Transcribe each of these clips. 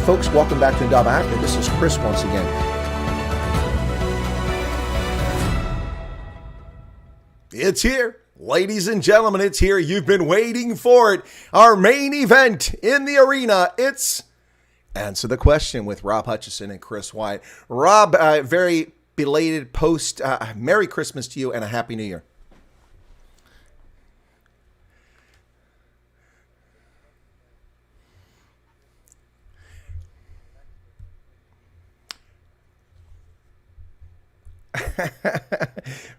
folks, welcome back to SouthAfrica. This is Chris once again. It's here. Ladies and gentlemen, it's here. You've been waiting for it. Our main event in the arena. It's Answer the Question with Rob Hutchinson and Chris Wyatt. Rob, very belated post. Merry Christmas to you and a Happy New Year.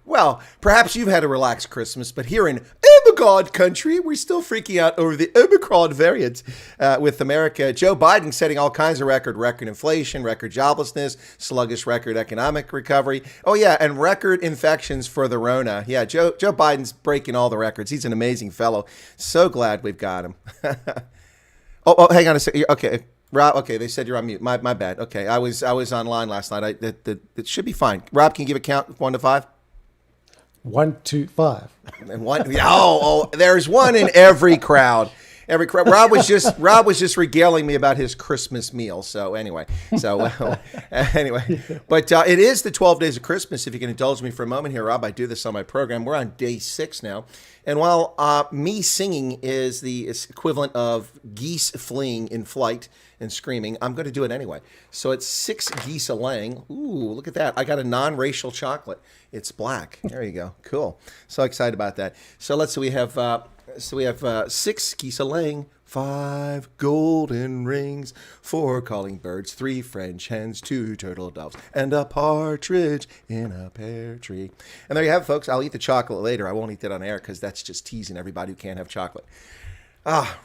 Well, perhaps you've had a relaxed Christmas, but here in Omicron country, we're still freaking out over the Omicron variant with America. Joe Biden setting all kinds of record inflation, record joblessness, sluggish record economic recovery. Oh, yeah, and record infections for the Rona. Yeah, Joe Biden's breaking all the records. He's an amazing fellow. So glad we've got him. oh, hang on a second. Okay. Rob, okay, they said you're on mute. My bad. Okay, I was online last night. It should be fine. Rob, can you give a count 1 to 5? 1, 2, 5. And one. Oh, there's one in every crowd. Every crowd. Rob was just regaling me about his Christmas meal. So anyway, but it is the 12 days of Christmas. If you can indulge me for a moment here, Rob, I do this on my program. We're on day 6 now. And while me singing is the equivalent of geese fleeing in flight and screaming, I'm going to do it anyway. So it's 6 geese a-laying. Ooh, look at that. I got a non-racial chocolate. It's black. There you go. Cool. So excited about that. So let's see. We have 6 geese a-laying, 5 golden rings, 4 calling birds, 3 French hens, 2 turtle doves, and a partridge in a pear tree. And there you have it, folks. I'll eat the chocolate later. I won't eat it on air because that's just teasing everybody who can't have chocolate.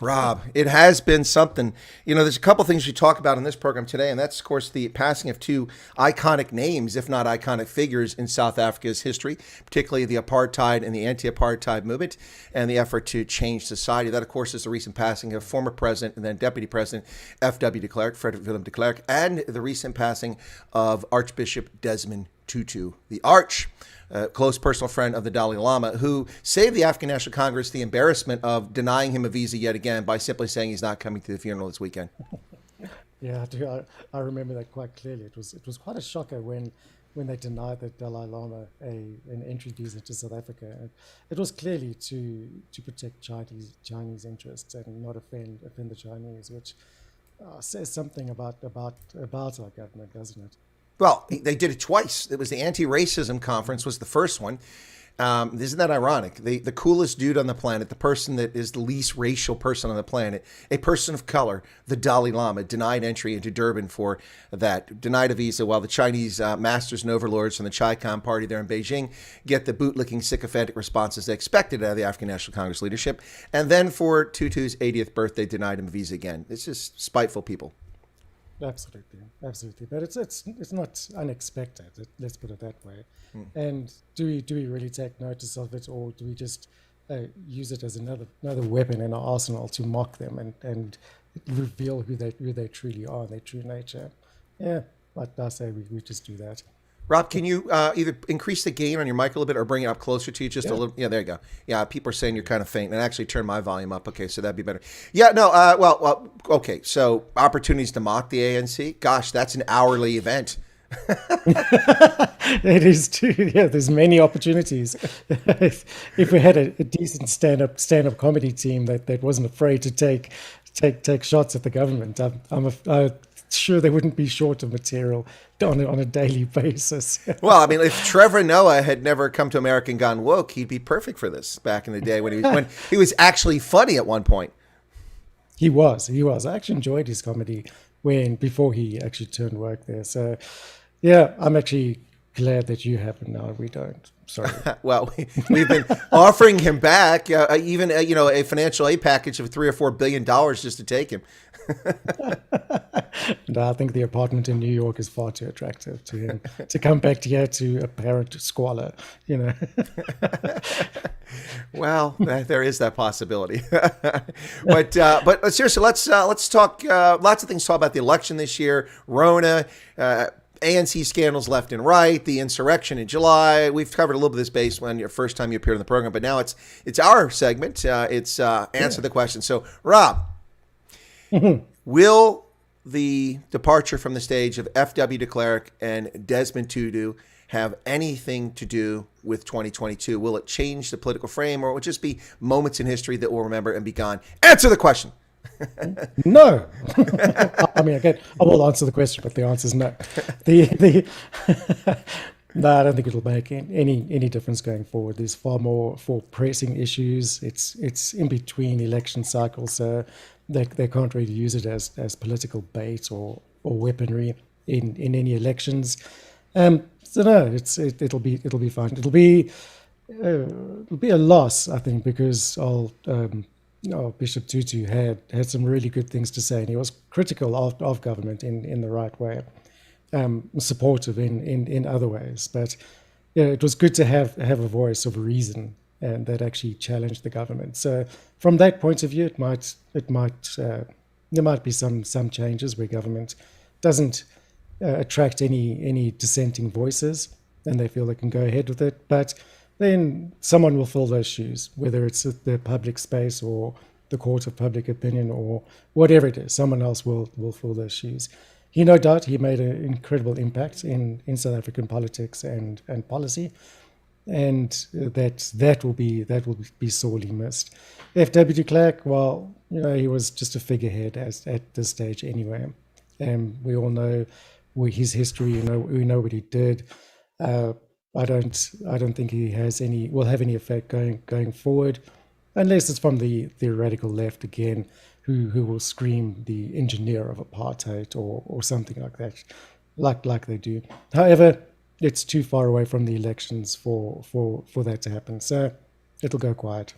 Rob, it has been something. You know, there's a couple things we talk about in this program today, and that's, of course, the passing of 2 iconic names, if not iconic figures, in South Africa's history, particularly the apartheid and the anti-apartheid movement and the effort to change society. That, of course, is the recent passing of former president and then deputy president F.W. de Klerk, Frederick Willem de Klerk, and the recent passing of Archbishop Desmond Tutu, the Arch. A close personal friend of the Dalai Lama, who saved the African National Congress the embarrassment of denying him a visa yet again by simply saying he's not coming to the funeral this weekend. Yeah, I remember that quite clearly. It was quite a shocker when they denied the Dalai Lama an entry visa to South Africa. It was clearly to protect Chinese interests and not offend the Chinese, which says something about our government, doesn't it? Well, they did it twice. It was the anti-racism conference was the first one. Isn't that ironic? The coolest dude on the planet, the person that is the least racial person on the planet, a person of color, the Dalai Lama, denied entry into Durban for that, denied a visa, while the Chinese masters and overlords from the Chai Khan party there in Beijing get the bootlicking sycophantic responses they expected out of the African National Congress leadership. And then for Tutu's 80th birthday, denied him a visa again. It's just spiteful people. Absolutely, but it's not unexpected. Let's put it that way. And do we really take notice of it, or do we just use it as another weapon in our arsenal to mock them and reveal who they truly are, their true nature? Yeah, like I say, we just do that. Rob, can you either increase the gain on your mic a little bit or bring it up closer to you just a little? Yeah, there you go. Yeah, people are saying you're kind of faint. And actually turn my volume up. Okay, so that'd be better. Yeah, no, well, okay. So opportunities to mock the ANC. Gosh, that's an hourly event. It is too. Yeah, there's many opportunities. If we had a decent stand-up comedy team that wasn't afraid to take shots at the government, I'm sure they wouldn't be short of material on a daily basis. Well, I mean, if Trevor Noah had never come to America and gone woke, he'd be perfect for this back in the day when he was actually funny at one point. He was. I actually enjoyed his comedy before he actually turned woke there. So, yeah, I'm actually glad that you have it now. We don't. Sorry. Well, we've been offering him back even a financial aid package of $3 or $4 billion just to take him. No, I think the apartment in New York is far too attractive to him to come back here to apparent squalor. Well, there is that possibility. But seriously, let's talk. Lots of things to talk about the election this year. Rona. ANC scandals left and right, the insurrection in July. We've covered a little bit of this base when your first time you appeared on the program, but now it's our segment. It's Answer the Question. So, Rob, will the departure from the stage of F.W. de Klerk and Desmond Tutu have anything to do with 2022? Will it change the political frame, or will it just be moments in history that we'll remember and be gone? Answer the question. No. I mean, again, I will answer the question, but the answer is no. No, I don't think it'll make any difference going forward. There's far more pressing issues. It's in between election cycles, so they can't really use it as political bait or weaponry in any elections. So no, it'll be fine. It'll be a loss, I think, because Bishop Tutu had some really good things to say, and he was critical of government in the right way. Supportive in other ways, but yeah, it was good to have a voice of reason and that actually challenged the government. So from that point of view, there might be some changes where government doesn't attract any dissenting voices, and they feel they can go ahead with it. But then someone will fill those shoes, whether it's the public space or the court of public opinion or whatever it is. Someone else will fill those shoes. He no doubt made an incredible impact in South African politics and policy, and that will be sorely missed. F.W. de Klerk, well, he was just a figurehead at this stage anyway, and we all know his history. We know what he did. I don't think he will have any effect going forward, unless it's from the radical left again, who will scream the engineer of apartheid or something like that, like they do. However, it's too far away from the elections for that to happen. So it'll go quiet.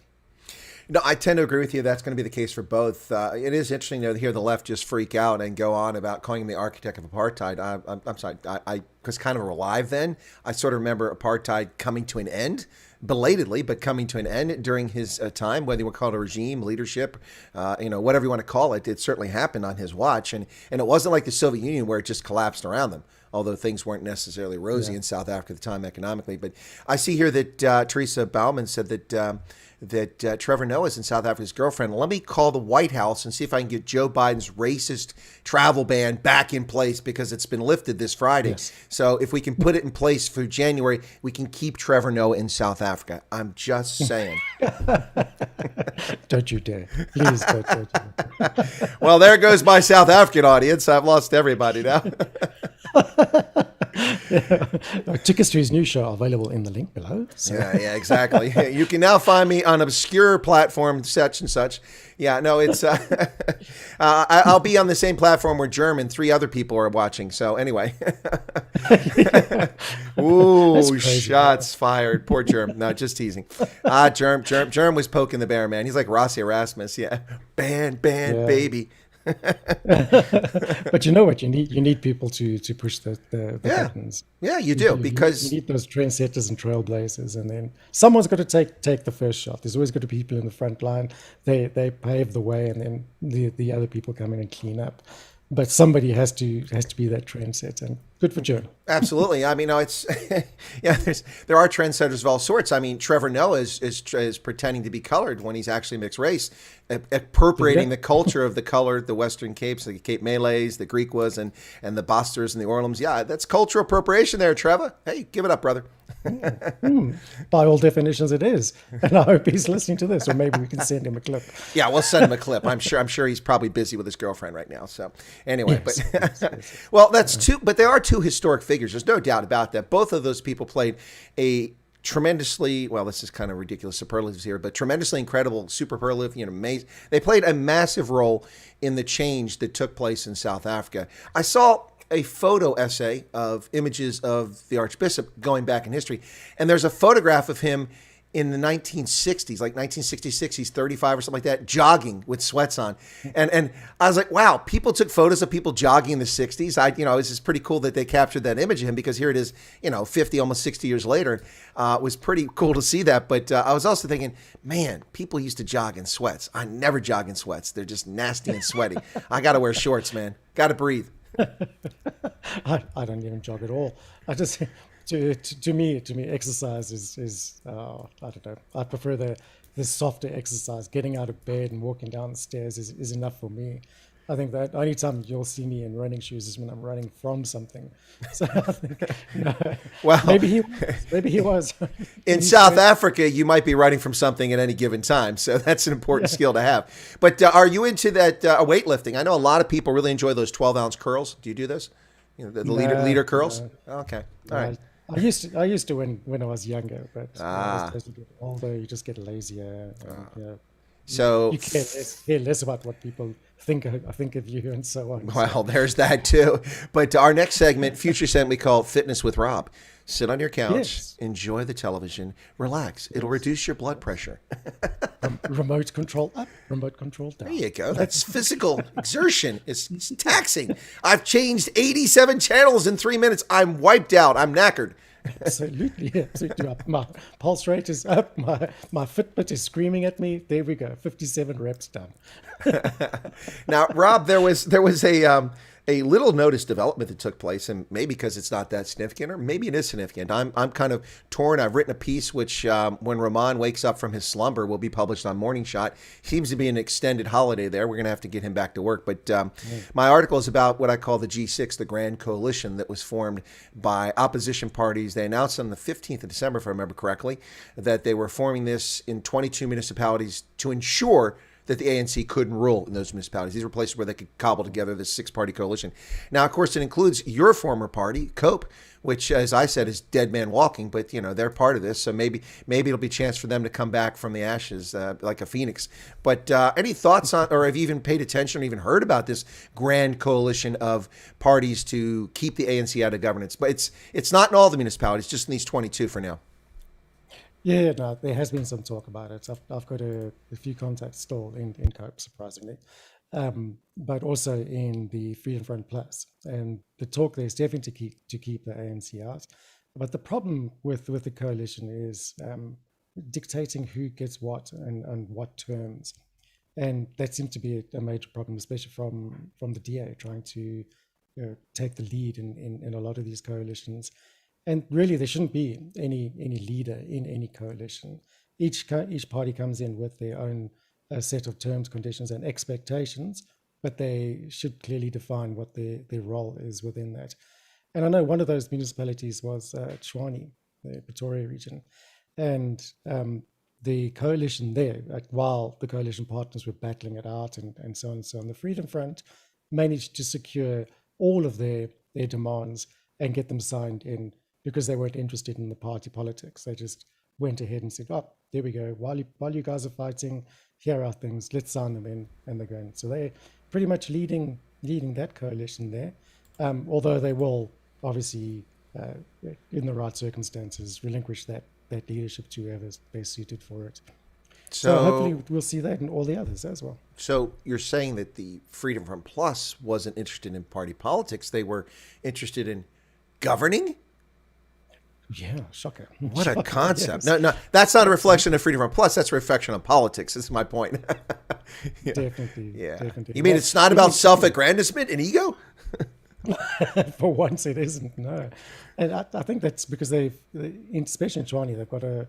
No, I tend to agree with you. That's going to be the case for both. It is interesting to hear the left just freak out and go on about calling him the architect of apartheid. I'm sorry, I was kind of alive then. I sort of remember apartheid coming to an end, belatedly, but coming to an end during his time, whether you want to call it a regime, leadership, whatever you want to call it. It certainly happened on his watch. And it wasn't like the Soviet Union where it just collapsed around them, although things weren't necessarily rosy in South Africa at the time economically. But I see here that Teresa Baumann said that Trevor Noah is in South Africa's girlfriend. Let me call the White House and see if I can get Joe Biden's racist travel ban back in place, because it's been lifted this Friday. Yes. So if we can put it in place for January, we can keep Trevor Noah in South Africa. I'm just saying. Don't you dare. Please don't you dare. Well, there goes my South African audience. I've lost everybody now. Tickets to his new show are available in the link below. So. Yeah, exactly. You can now find me on obscure platform such and such. Yeah, no, it's I'll be on the same platform where Germ and 3 other people are watching. So anyway. Ooh, shots fired. Poor Germ. No, just teasing. Germ was poking the bear, man. He's like Rossi Erasmus. Yeah. Band, baby. But you know what? You need people to push the buttons. Yeah, you do, because you need those trendsetters and trailblazers, and then someone's got to take the first shot. There's always got to be people in the front line. They pave the way, and then the other people come in and clean up. But somebody has to be that trendsetter, and good for Joe. Absolutely. I mean, no, it's there are trendsetters of all sorts. I mean, Trevor Noah is pretending to be colored when he's actually mixed race, appropriating the culture of the colored, the Western Capes, the Cape Malays, the Griquas, and the Bosters and the Orlums. Yeah, that's cultural appropriation there, Trevor. Hey, give it up, brother. By all definitions, it is. And I hope he's listening to this, or maybe we can send him a clip. Yeah, we'll send him a clip. I'm sure he's probably busy with his girlfriend right now. So anyway, yes. Well, that's two. But there are two historic figures. There's no doubt about that. Both of those people played a tremendously, well, this is kind of ridiculous superlatives here, but tremendously incredible superlative, amazing. They played a massive role in the change that took place in South Africa. I saw a photo essay of images of the Archbishop going back in history, and there's a photograph of him in the 1960s, like 1966, he's 35 or something like that, jogging with sweats on. And I was like, wow, people took photos of people jogging in the 60s. It's just pretty cool that they captured that image of him, because here it is, 50, almost 60 years later. It was pretty cool to see that. But I was also thinking, man, people used to jog in sweats. I never jog in sweats. They're just nasty and sweaty. I got to wear shorts, man. Got to breathe. I don't even jog at all. I just... To me, exercise is I don't know. I prefer the softer exercise. Getting out of bed and walking down the stairs is enough for me. I think that only time you'll see me in running shoes is when I'm running from something. So I think, Well, maybe he was. In South Africa, you might be running from something at any given time. So that's an important skill to have. But are you into that weightlifting? I know a lot of people really enjoy those 12-ounce curls. Do you do those? You know, the leader curls? Okay. All right. I used to when I was younger, but as you get older, you just get lazier. And, so you care less about what people think of you and so on. Well, there's that too. But our next future segment, we call Fitness with Rob. Sit on your couch, enjoy the television, relax. It'll reduce your blood pressure. Remote control up, remote control down. There you go. That's physical exertion. It's taxing. I've changed 87 channels in 3 minutes. I'm wiped out. I'm knackered. Absolutely. My pulse rate is up. My Fitbit is screaming at me. There we go. 57 reps done. Now, Rob, there was a little notice development that took place, and maybe because it's not that significant, or maybe it is significant. I'm kind of torn. I've written a piece which, when Ramon wakes up from his slumber, will be published on Morning Shot. Seems to be an extended holiday there. We're going to have to get him back to work. But my article is about what I call the G6, the Grand Coalition that was formed by opposition parties. They announced on the 15th of December, if I remember correctly, that they were forming this in 22 municipalities to ensure that the ANC couldn't rule in those municipalities. These were places where they could cobble together this 6-party coalition. Now, of course, it includes your former party, COPE, which, as I said, is dead man walking, but, they're part of this. So maybe it'll be a chance for them to come back from the ashes like a phoenix. But any thoughts on, or have you even paid attention or even heard about this grand coalition of parties to keep the ANC out of governance? But it's not in all the municipalities, just in these 22 for now. Yeah, no, there has been some talk about it. I've got a few contacts still in COPE, surprisingly, but also in the Freedom Front Plus. And the talk there is definitely to keep the ANC out. But the problem with the coalition is dictating who gets what and on what terms. And that seems to be a major problem, especially from the DA trying to take the lead in a lot of these coalitions. And really, there shouldn't be any leader in any coalition. Each party comes in with their own set of terms, conditions, and expectations, but they should clearly define what their role is within that. And I know one of those municipalities was Tshwane, the Pretoria region, and the coalition there, while the coalition partners were battling it out and so on, the Freedom Front managed to secure all of their demands and get them signed in, because they weren't interested in the party politics. They just went ahead and said, oh, there we go. While you guys are fighting, here are things. Let's sign them in. And they're going. So they're pretty much leading that coalition there, although they will obviously, in the right circumstances, relinquish that leadership to whoever's best suited for it. So hopefully we'll see that in all the others as well. So you're saying that the Freedom Front Plus wasn't interested in party politics. They were interested in governing? Yeah, shocker. What a concept. Yes. No, that's not a reflection of Freedom Front Plus. That's a reflection on politics. This is my point. Yeah. Definitely. Yeah. Definitely. You mean it's not about self-aggrandizement and ego? For once, it isn't. No. And I think that's because especially in Tshwane, they've got a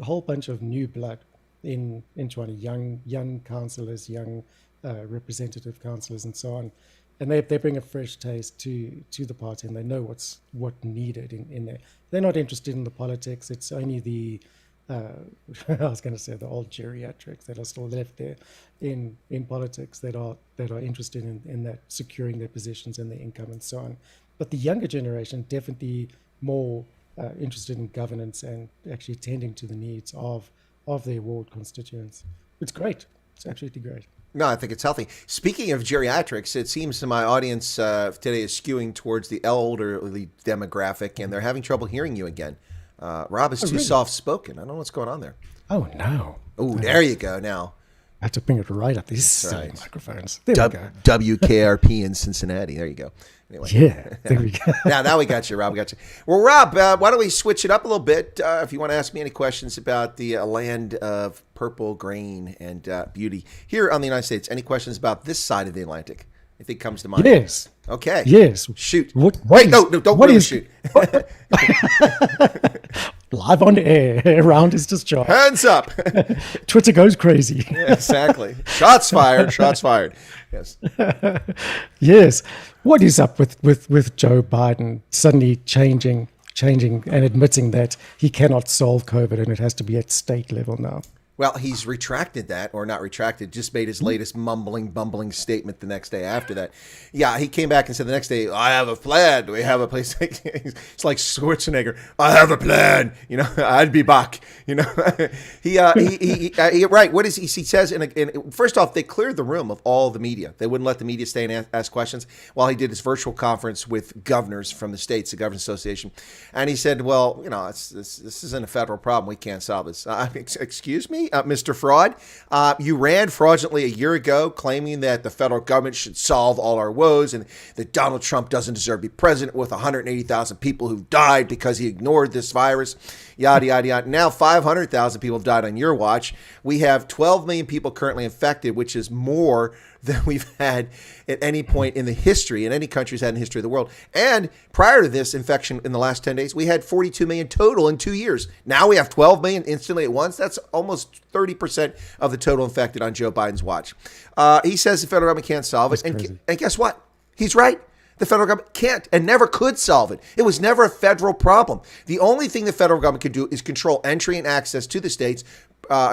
whole bunch of new blood in Tshwane, young councillors, young representative councillors, and so on. And they bring a fresh taste to the party, and they know what's needed in there. They're not interested in the politics. It's only the I was going to say the old geriatrics that are still left there in politics that are interested in that, securing their positions and their income and so on. But the younger generation definitely more interested in governance and actually tending to the needs of their ward constituents. It's great. It's absolutely great. No, I think it's healthy. Speaking of geriatrics, it seems that my audience today is skewing towards the elderly demographic, and they're having trouble hearing you again. Rob is too soft-spoken. I don't know what's going on there. Oh, no. Oh, there you go now. I have to bring it right up these silly microphones. There we go. WKRP in Cincinnati. There you go. Anyway. Yeah, there we go. Now we got you, Rob. We got you. Well, Rob, why don't we switch it up a little bit? If you want to ask me any questions about the land of purple grain and beauty here on the United States, any questions about this side of the Atlantic? If it comes to mind. Yes. Okay. Yes. Shoot. Wait, no, don't shoot. live on air around his discharge. Hands up. Twitter goes crazy. Yeah, exactly. Shots fired. Shots fired. Yes. Yes. What is up with Joe Biden suddenly changing and admitting that he cannot solve COVID and it has to be at state level now? Well, he's retracted that, or not retracted, just made his latest bumbling statement the next day after that. Yeah, he came back and said the next day, I have a plan. We have a place. It's like Schwarzenegger. I have a plan. You know, I'd be back. You know, right. What is he says? First off, they cleared the room of all the media. They wouldn't let the media stay and ask questions while he did his virtual conference with governors from the states, the Governors Association. And he said, well, you know, this isn't a federal problem. We can't solve this. Excuse me? Mr. Fraud, you ran fraudulently a year ago claiming that the federal government should solve all our woes and that Donald Trump doesn't deserve to be president with 180,000 people who've died because he ignored this virus, yada, yada, yada. Now 500,000 people have died on your watch. We have 12 million people currently infected, which is more than we've had at any point in the history, in any country's had in the history of the world. And prior to this infection in the last 10 days, we had 42 million total in 2 years. Now we have 12 million instantly at once. That's almost 30% of the total infected on Joe Biden's watch. He says the federal government can't solve it. And guess what? He's right. The federal government can't and never could solve it. It was never a federal problem. The only thing the federal government could do is control entry and access to the states,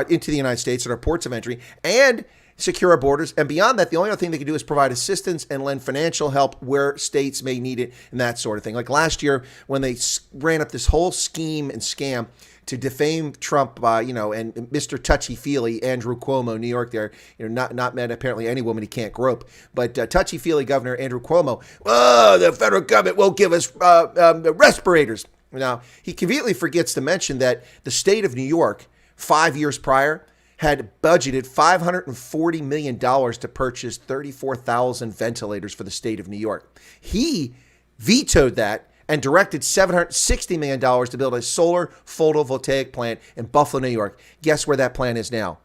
into the United States at our ports of entry, and secure our borders. And beyond that, the only other thing they can do is provide assistance and lend financial help where states may need it and that sort of thing. Like last year when they ran up this whole scheme and scam to defame Trump, and Mr. Touchy-Feely, Andrew Cuomo, New York there, not met apparently any woman he can't grope, but Touchy-Feely Governor Andrew Cuomo, the federal government won't give us respirators. Now, he conveniently forgets to mention that the state of New York, 5 years prior, had budgeted $540 million to purchase 34,000 ventilators for the state of New York. He vetoed that and directed $760 million to build a solar photovoltaic plant in Buffalo, New York. Guess where that plant is now?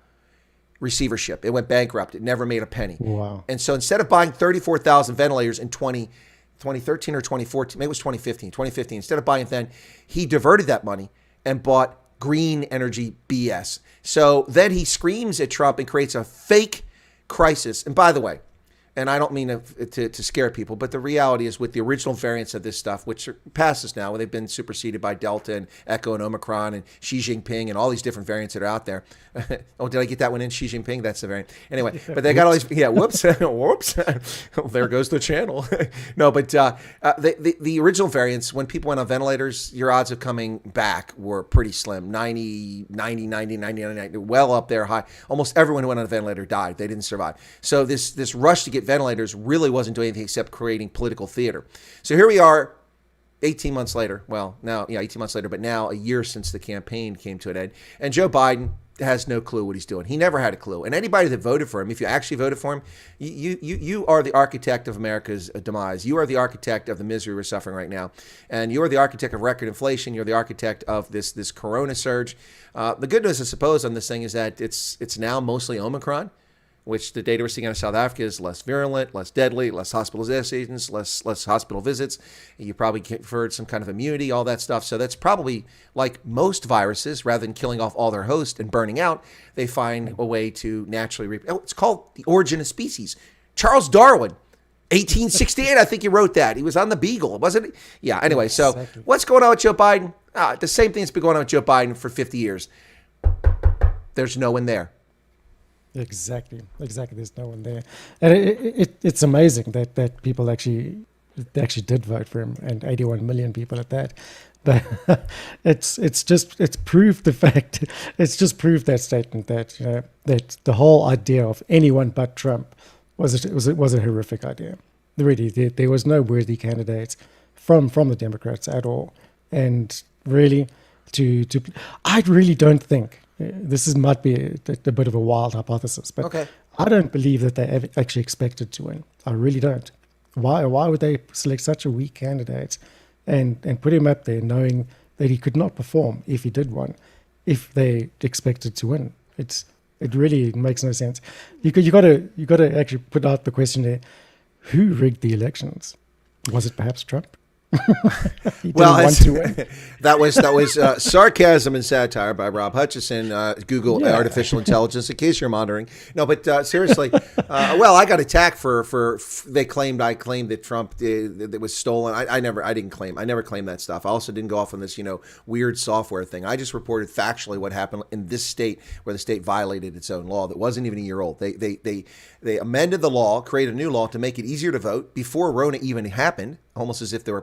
Receivership. It went bankrupt. It never made a penny. Wow. And so instead of buying 34,000 ventilators in 2013 or 2014, maybe it was 2015, instead of buying it then, he diverted that money and bought green energy BS. So then he screams at Trump and creates a fake crisis. And by the way, and I don't mean to scare people, but the reality is with the original variants of this stuff, which are passes now, they've been superseded by Delta and Echo and Omicron and Xi Jinping and all these different variants that are out there. Oh, did I get that one in? Xi Jinping? That's the variant. Anyway, but they got all these, whoops, whoops. There goes the channel. No, but the original variants, when people went on ventilators, your odds of coming back were pretty slim. 90, 99, well up there high. Almost everyone who went on a ventilator died. They didn't survive. So this rush to get ventilators really wasn't doing anything except creating political theater. So here we are 18 months later. Well, now, 18 months later, but now a year since the campaign came to an end. And Joe Biden has no clue what he's doing. He never had a clue. And anybody that voted for him, if you actually voted for him, you are the architect of America's demise. You are the architect of the misery we're suffering right now. And you are the architect of record inflation. You're the architect of this corona surge. The good news, I suppose, on this thing is that it's now mostly Omicron, which the data we're seeing out of South Africa is less virulent, less deadly, less hospitalizations, less hospital visits. You probably conferred some kind of immunity, all that stuff. So that's probably like most viruses, rather than killing off all their host and burning out, they find a way to naturally it's called the origin of species. Charles Darwin, 1868, I think he wrote that. He was on the Beagle, wasn't he? Yeah, anyway, so exactly. What's going on with Joe Biden? The same thing that's been going on with Joe Biden for 50 years. There's no one there. Exactly. There's no one there, and it's amazing that people actually did vote for him, and 81 million people at that. But it's proved the fact. It's just proved that statement that that the whole idea of anyone but Trump was a horrific idea. Really, there was no worthy candidates from the Democrats at all, and really I really don't think. This might be a bit of a wild hypothesis, but okay. I don't believe that they actually expected to win. I really don't. Why would they select such a weak candidate and put him up there knowing that he could not perform if he did win, if they expected to win? It really makes no sense. You got to actually put out the question there: who rigged the elections? Was it perhaps Trump? He Well, didn't want to win. that was sarcasm and satire by Rob Hutchinson. Google Yeah. artificial intelligence in case you're monitoring. No, but seriously, well, I got attacked for they claimed I claimed that Trump that was stolen. I never claimed that stuff. I also didn't go off on this weird software thing. I just reported factually what happened in this state where the state violated its own law that wasn't even a year old. They amended the law, created a new law to make it easier to vote before Rona even happened. Almost as if they were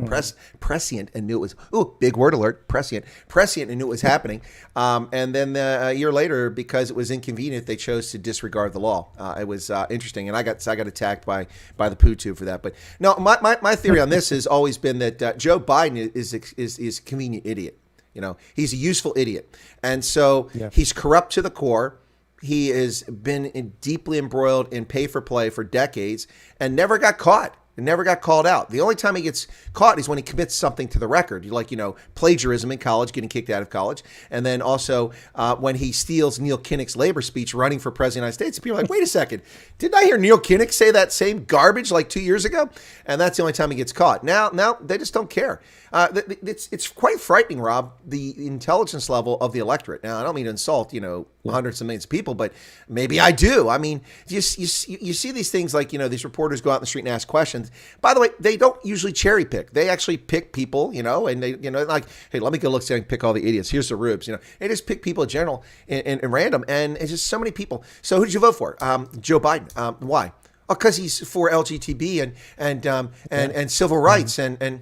prescient and knew it was, big word alert, prescient and knew it was happening. And then a year later, because it was inconvenient, they chose to disregard the law. It was interesting, and I got attacked by the poo tube for that. But no, my theory on this has always been that Joe Biden is a convenient idiot. He's a useful idiot, and so he's corrupt to the core. He has been deeply embroiled in pay for play for decades and never got caught. It never got called out. The only time he gets caught is when he commits something to the record, like, plagiarism in college, getting kicked out of college. And then also when he steals Neil Kinnock's labor speech running for president of the United States. People are like, wait a second, didn't I hear Neil Kinnock say that same garbage like 2 years ago? And that's the only time he gets caught. Now they just don't care. It's quite frightening, Rob, the intelligence level of the electorate. Now, I don't mean to insult, hundreds of millions of people, but maybe I do. I mean, you see these things like, these reporters go out in the street and ask questions. By the way, they don't usually cherry pick. They actually pick people, and they, like, hey, let me go look and pick all the idiots. Here's the rubes, They just pick people in general and random. And it's just so many people. So who did you vote for? Joe Biden. Why? Oh, because he's for LGBT and civil rights and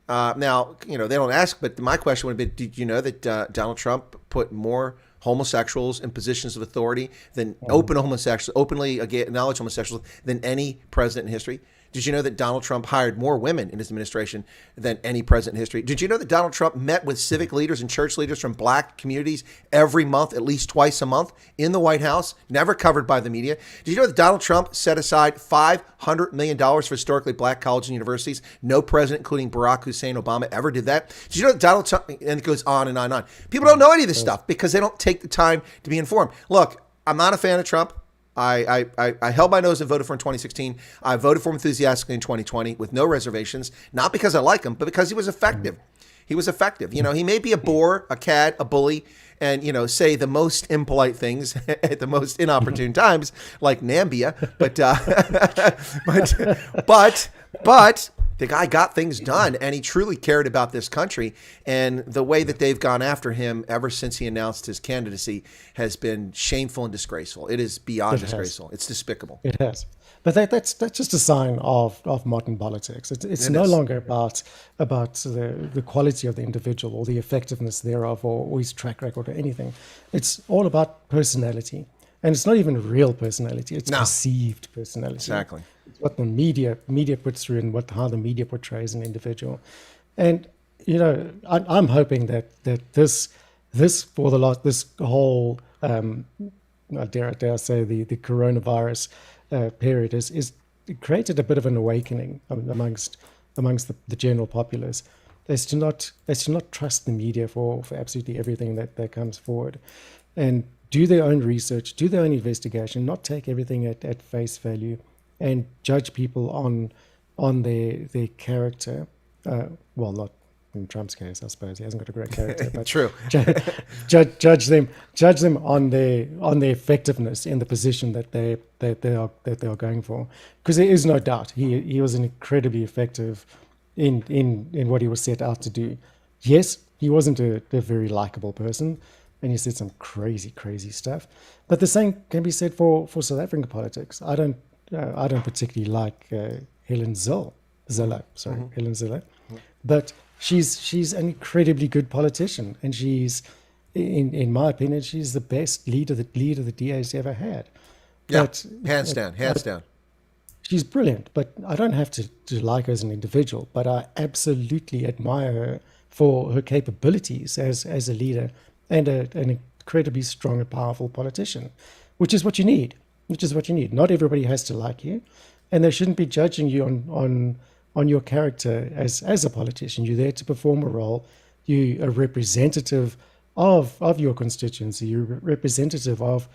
now, they don't ask, but my question would be, did you know that Donald Trump put more homosexuals in positions of authority than openly acknowledged homosexuals than any president in history? Did you know that Donald Trump hired more women in his administration than any president in history? Did you know that Donald Trump met with civic leaders and church leaders from black communities every month, at least twice a month, in the White House, never covered by the media? Did you know that Donald Trump set aside $500 million for historically black colleges and universities? No president, including Barack Hussein Obama, ever did that. Did you know that Donald Trump, and it goes on and on and on. People don't know any of this stuff because they don't take the time to be informed. Look, I'm not a fan of Trump. I held my nose and voted for him in 2016. I voted for him enthusiastically in 2020 with no reservations, not because I like him, but because he was effective. He was effective. He may be a bore, a cad, a bully, and, say the most impolite things at the most inopportune times, like Nambia. But the guy got things done, and he truly cared about this country. And the way that they've gone after him ever since he announced his candidacy has been shameful and disgraceful. It is beyond disgraceful. It's despicable. It has. But that's just a sign of modern politics. It's no longer about the quality of the individual or the effectiveness thereof or his track record or anything. It's all about personality. And it's not even real personality. It's perceived personality. Exactly. It's what the media puts through and how the media portrays an individual. And, I'm hoping that this whole, dare I say, the coronavirus period is created a bit of an awakening amongst the general populace as to not trust the media for absolutely everything that comes forward, and do their own research, do their own investigation, not take everything at face value, and judge people on their character. Well, not in Trump's case, I suppose he hasn't got a great character, but True. judge them on their effectiveness in the position that they are going for, because there is no doubt he was incredibly effective in what he was set out to do. Yes, he wasn't a very likable person, and he said some crazy stuff, but the same can be said for South African politics. I don't particularly like Helen Zille, Helen Zille, but she's an incredibly good politician, and she's, in my opinion, she's the best leader the DA's ever had. Yeah, hands down. She's brilliant, but I don't have to like her as an individual, but I absolutely admire her for her capabilities as a leader and an incredibly strong and powerful politician, which is what you need. Not everybody has to like you, and they shouldn't be judging you on your character as a politician. You're there to perform a role. You're a representative of your constituency. You're a representative of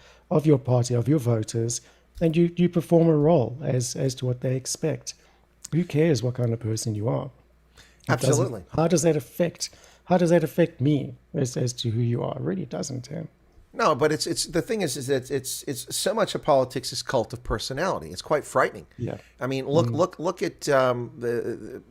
your party, of your voters, and you perform a role as to what they expect. Who cares what kind of person you are? Absolutely. How does that affect me as to who you are? It really doesn't, Tim. No, but it's the thing is that it's so much of politics is cult of personality. It's quite frightening. Yeah. I mean, look at the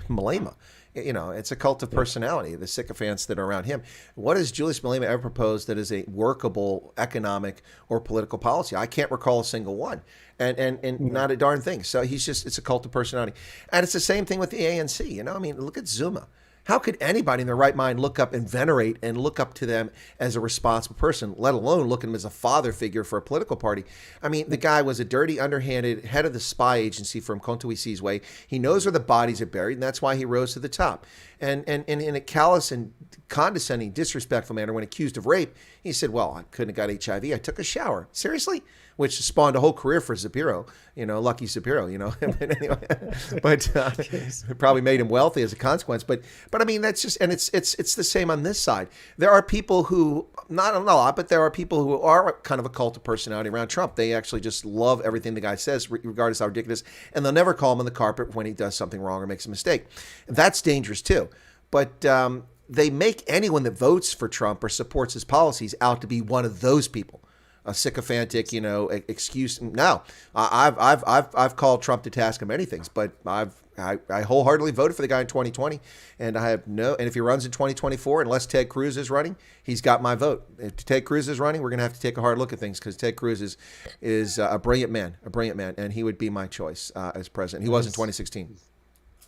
Malema. It's a cult of personality. The sycophants that are around him. What has Julius Malema ever proposed that is a workable economic or political policy? I can't recall a single one, and not a darn thing. So it's a cult of personality, and it's the same thing with the ANC. I mean, look at Zuma. How could anybody in their right mind look up and venerate and look up to them as a responsible person, let alone look at him as a father figure for a political party? I mean, the guy was a dirty, underhanded head of the spy agency from Kontowisi's way. He knows where the bodies are buried, and that's why he rose to the top. And in a callous and condescending, disrespectful manner, when accused of rape, he said, well, I couldn't have got HIV. I took a shower. Seriously? Which spawned a whole career for Zapiro, Lucky Zapiro, but anyway, but probably made him wealthy as a consequence. But I mean, that's just, and it's the same on this side. There are people who, not a lot, but there are people who are kind of a cult of personality around Trump. They actually just love everything the guy says, regardless of how ridiculous, and they'll never call him on the carpet when he does something wrong or makes a mistake. That's dangerous too. But they make anyone that votes for Trump or supports his policies out to be one of those people. A sycophantic, excuse. No, I've called Trump to task on many things, but I wholeheartedly voted for the guy in 2020, and and if he runs in 2024, unless Ted Cruz is running, he's got my vote. If Ted Cruz is running, we're going to have to take a hard look at things because Ted Cruz is a brilliant man, and he would be my choice as president. He was in 2016.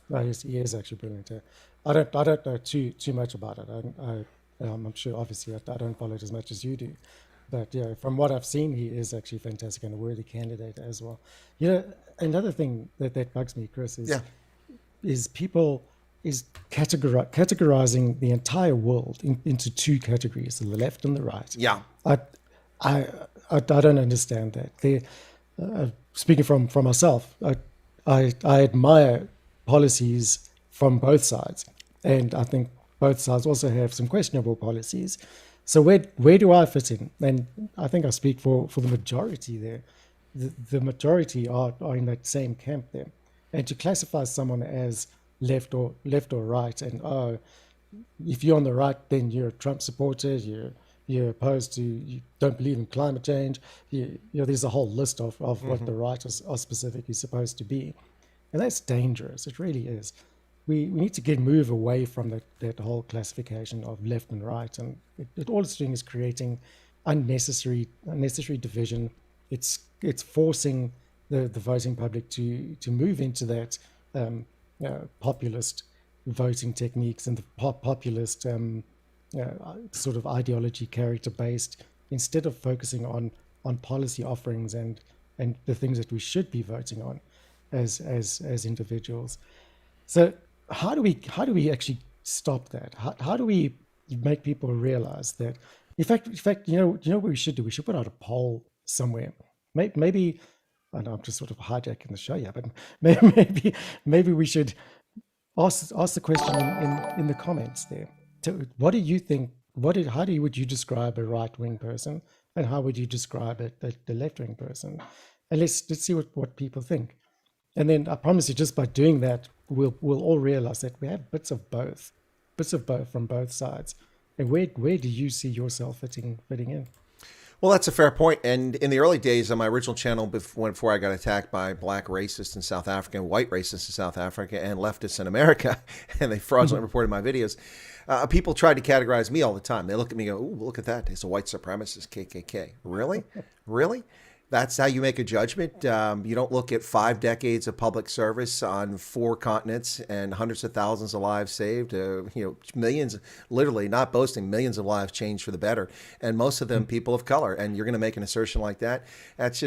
No, he is actually brilliant. I don't know too much about it. I'm sure, obviously, I don't follow it as much as you do. But yeah, from what I've seen, he is actually fantastic and a worthy candidate as well. Another thing that bugs me, Chris, is people categorizing the entire world into two categories, the left and the right. Yeah. I don't understand that. Speaking from myself, I admire policies from both sides, and I think both sides also have some questionable policies. So where do I fit in? And I think I speak for the majority there. The majority are in that same camp there. And to classify someone as left or right, and if you're on the right, then you're a Trump supporter, you're opposed to, you don't believe in climate change. There's a whole list of what the right are specifically supposed to be. And that's dangerous. It really is. We need to move away from that whole classification of left and right, and all it's doing is creating unnecessary division. It's forcing the voting public to move into that populist voting techniques and the populist sort of ideology, character based, instead of focusing on policy offerings and the things that we should be voting on as individuals. So how do we actually stop that? How do we make people realize that? In fact, you know what we should do? We should put out a poll somewhere. Maybe, I know I'm just sort of hijacking the show here, but maybe we should ask the question in the comments there. What do you think? Would you describe a right-wing person, and how would you describe the left-wing person? And let's see what people think. And then I promise you, just by doing that, we'll all realize that we have bits of both from both sides. And where do you see yourself fitting in? Well, that's a fair point. And in the early days on my original channel, before I got attacked by black racists in South Africa, and white racists in South Africa, and leftists in America, and they fraudulently reported my videos, people tried to categorize me all the time. They look at me and go, "Ooh, look at that. It's a white supremacist, KKK." Really? Really? That's how you make a judgment? You don't look at 5 decades of public service on 4 continents and hundreds of thousands of lives saved, millions, literally, not boasting, millions of lives changed for the better, and most of them people of color. And you're going to make an assertion like that? That's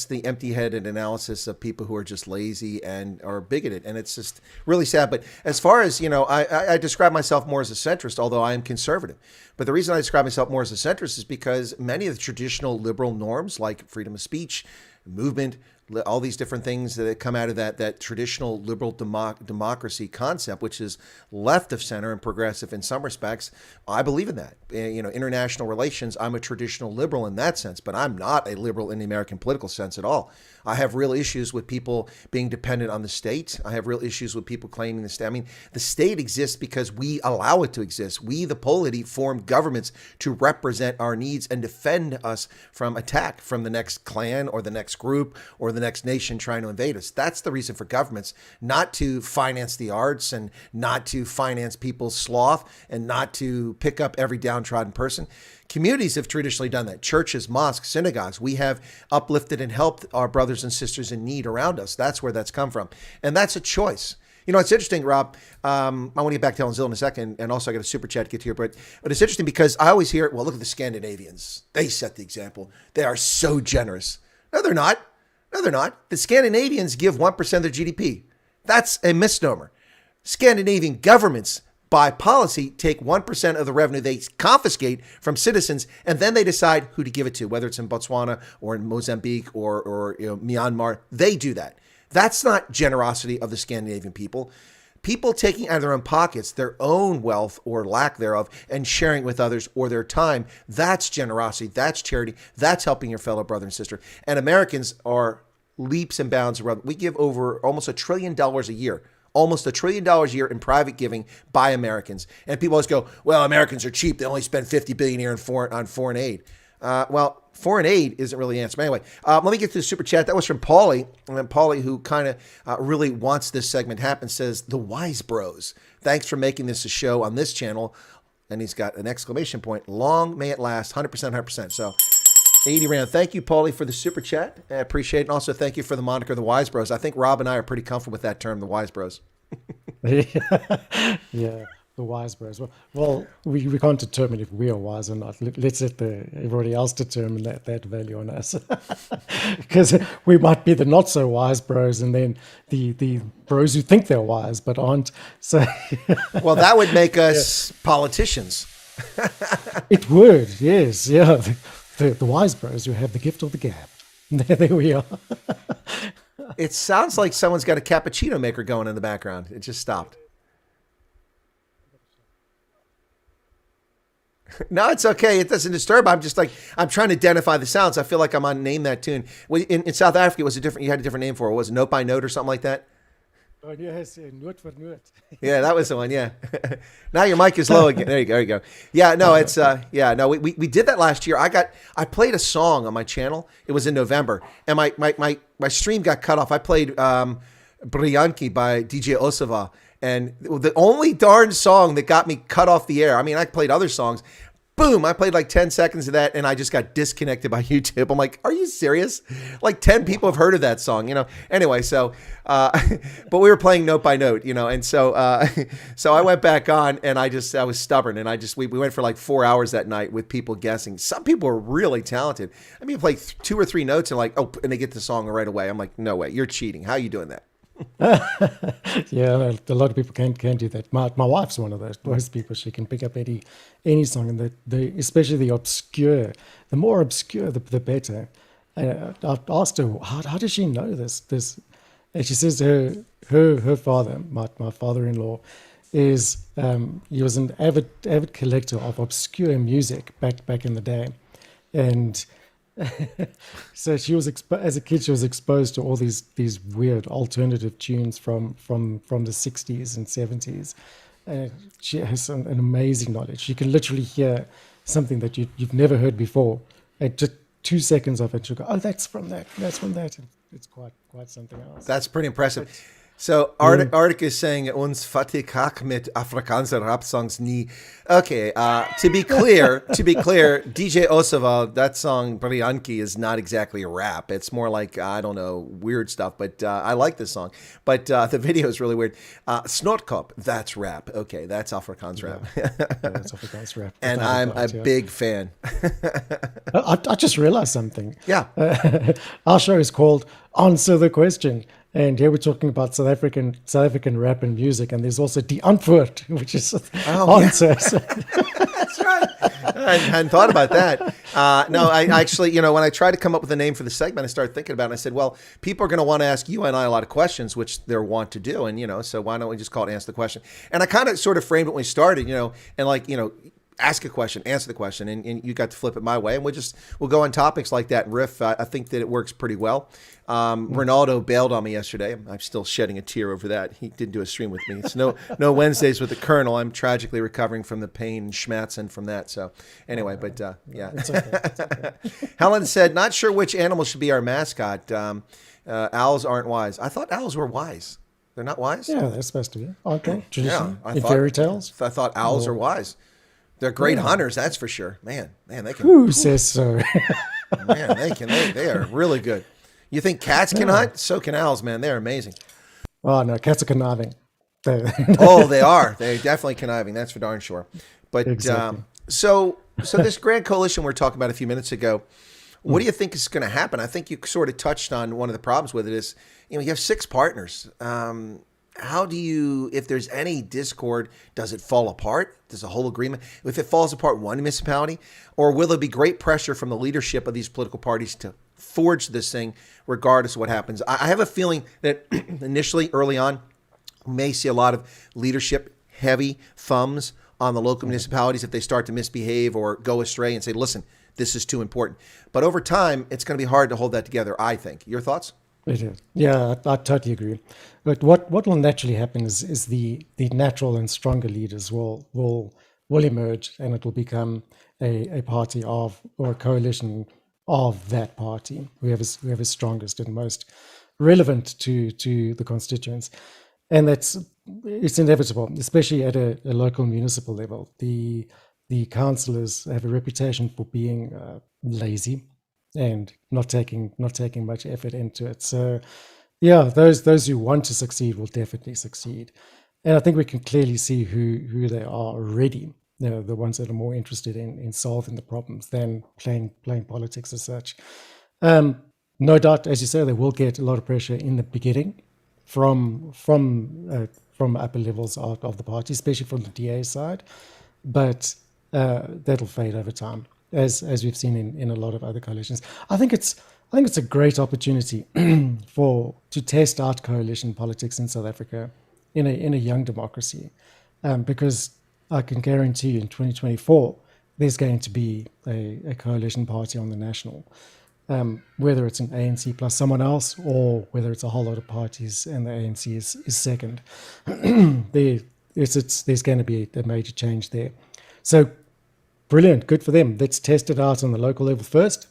the empty-headed analysis of people who are just lazy and are bigoted, and it's just really sad. But as far as, I describe myself more as a centrist, although I am conservative. But the reason I describe myself more as a centrist is because many of the traditional liberal norms, like freedom of speech, movement, all these different things that come out of that traditional liberal democracy concept, which is left of center and progressive in some respects. I believe in that. International relations, I'm a traditional liberal in that sense, but I'm not a liberal in the American political sense at all. I have real issues with people being dependent on the state. I have real issues with people claiming the state. I mean, the state exists because we allow it to exist. We, the polity, form governments to represent our needs and defend us from attack from the next clan or the next group or the next nation trying to invade us. That's the reason for governments, not to finance the arts and not to finance people's sloth and not to pick up every downtrodden person. Communities have traditionally done that. Churches, mosques, synagogues. We have uplifted and helped our brothers and sisters in need around us. That's where that's come from. And that's a choice. It's interesting, Rob. I want to get back to Talon Bezuidenhout in a second. And also I got a super chat to get to here. But it's interesting because I always hear, well, look at the Scandinavians. They set the example. They are so generous. No, they're not. No, they're not. The Scandinavians give 1% of their GDP. That's a misnomer. Scandinavian governments, by policy, take 1% of the revenue they confiscate from citizens, and then they decide who to give it to, whether it's in Botswana or in Mozambique or Myanmar. They do that. That's not generosity of the Scandinavian people. People taking out of their own pockets their own wealth or lack thereof and sharing it with others or their time, that's generosity, that's charity, that's helping your fellow brother and sister. And Americans are leaps and bounds around. We give over almost $1 trillion a year. Almost $1 trillion a year in private giving by Americans. And people always go, well, Americans are cheap. They only spend $50 billion a year on foreign aid. Well, foreign aid isn't really the answer. But anyway, let me get to the super chat. That was from Paulie. And then Paulie, who kind of really wants this segment happen, says, the Wise Bros. Thanks for making this a show on this channel. And he's got an exclamation point. Long may it last. 100%, 100%. So 80 Rand. Thank you, Paulie, for the super chat. I appreciate it. And also thank you for the moniker, the Wise Bros. I think Rob and I are pretty comfortable with that term, the Wise Bros. Yeah, the Wise Bros. Well, we can't determine if we are wise or not. Let's let everybody else determine that value on us. Because we might be the not so wise bros, and then the bros who think they're wise but aren't. So, well, that would make us politicians. It would, yes, yeah. The Wise Bros who have the gift of the gab. There we are. It sounds like someone's got a cappuccino maker going in the background. It just stopped. No, it's okay. It doesn't disturb. I'm just I'm trying to identify the sounds. I feel like I'm on Name That Tune. In South Africa, was it different? You had a different name for it. Was it Note by Note or something like that? Oh, yes, note for note. Yeah, that was the one. Yeah. Now your mic is low again. There you go. Yeah, no, it's we did that last year. I played a song on my channel. It was in November, and my stream got cut off. I played Bryanki by DJ Osava, and the only darn song that got me cut off the air. I mean, I played other songs. Boom, I played like 10 seconds of that and I just got disconnected by YouTube. I'm like, are you serious? Like 10 people have heard of that song, Anyway, so, but we were playing Note by Note, and so I went back on and I was stubborn and we went for like 4 hours that night with people guessing. Some people are really talented. I mean, play 2 or 3 notes and and they get the song right away. I'm like, no way, you're cheating. How are you doing that? Yeah, a lot of people can't do that. My wife's one of those people. She can pick up any song, and especially the obscure. The more obscure, the better. I've asked her, how does she know this? And she says her father, my father-in-law, is he was an avid collector of obscure music back in the day, and so she was as a kid she was exposed to all these weird alternative tunes from the 60s and 70s. She has an amazing knowledge. She can literally hear something that you've never heard before, and just 2 seconds of it she'll go, oh, that's from that. And it's quite something else. That's pretty impressive. So Arctic is saying uns fatikak mit Afrikaanse rap songs nie. Okay, to be clear, DJ Osava, that song Bryanki is not exactly a rap. It's more like, I don't know, weird stuff, but I like this song. But the video is really weird. Snortkop, that's rap. Okay, that's Afrikaans rap. Yeah, that's Afrikaans rap. And I'm a big fan. I just realized something. Yeah. Our show is called Answer the Question. And here we're talking about South African rap and music, and there's also die antwoord, which is answers. Yeah. That's right. I hadn't thought about that. No, I actually, when I tried to come up with a name for the segment, I started thinking about it. And I said, well, people are going to want to ask you and I a lot of questions, which they're want to do. And, so why don't we just call it Ask the Question? And I kind of sort of framed it when we started, and ask a question, answer the question, and you got to flip it my way. And we'll go on topics like that and riff. I think that it works pretty well. Ronaldo bailed on me yesterday. I'm still shedding a tear over that. He didn't do a stream with me. It's no Wednesdays with the Colonel. I'm tragically recovering from the pain and schmatzing from that. So anyway, but yeah. It's okay. It's okay. Helen said, not sure which animal should be our mascot. Owls aren't wise. I thought owls were wise. They're not wise? Yeah, they're supposed to be, aren't they? Tradition Yeah, in fairy tales. I thought owls are wise. They're great hunters, that's for sure. Man, they can. Who says so? Man, they are really good. You think cats can hunt? So can owls, man. They're amazing. Oh no, cats are conniving. Oh, they are. They're definitely conniving. That's for darn sure. But Exactly. so this grand coalition we were talking about a few minutes ago, what do you think is going to happen? I think you sort of touched on one of the problems with it is, you have 6 partners. How do you, if there's any discord, does it fall apart? Does a whole agreement, if it falls apart one municipality, or will there be great pressure from the leadership of these political parties to forge this thing regardless of what happens? I have a feeling that initially, early on, we may see a lot of leadership heavy thumbs on the local municipalities if they start to misbehave or go astray and say, listen, this is too important. But over time, it's going to be hard to hold that together, I think. Your thoughts? It is. Yeah, I totally agree. But what will naturally happen is the natural and stronger leaders will emerge, and it will become a party of, or a coalition of that party, whoever is strongest and most relevant to the constituents. And it's inevitable, especially at a local municipal level. The councillors have a reputation for being lazy and not taking much effort into it. So, yeah, those who want to succeed will definitely succeed, and I think we can clearly see who they are already. The ones that are more interested in solving the problems than playing politics as such. No doubt, as you say, they will get a lot of pressure in the beginning from upper levels of the party, especially from the DA side, but that'll fade over time, as we've seen in a lot of other coalitions. I think it's a great opportunity to test out coalition politics in South Africa in a young democracy, because I can guarantee you in 2024 there's going to be a coalition party on the national, whether it's an ANC plus someone else or whether it's a whole lot of parties and the ANC is second. There's going to be a major change there. So brilliant, good for them. Let's test it out on the local level first,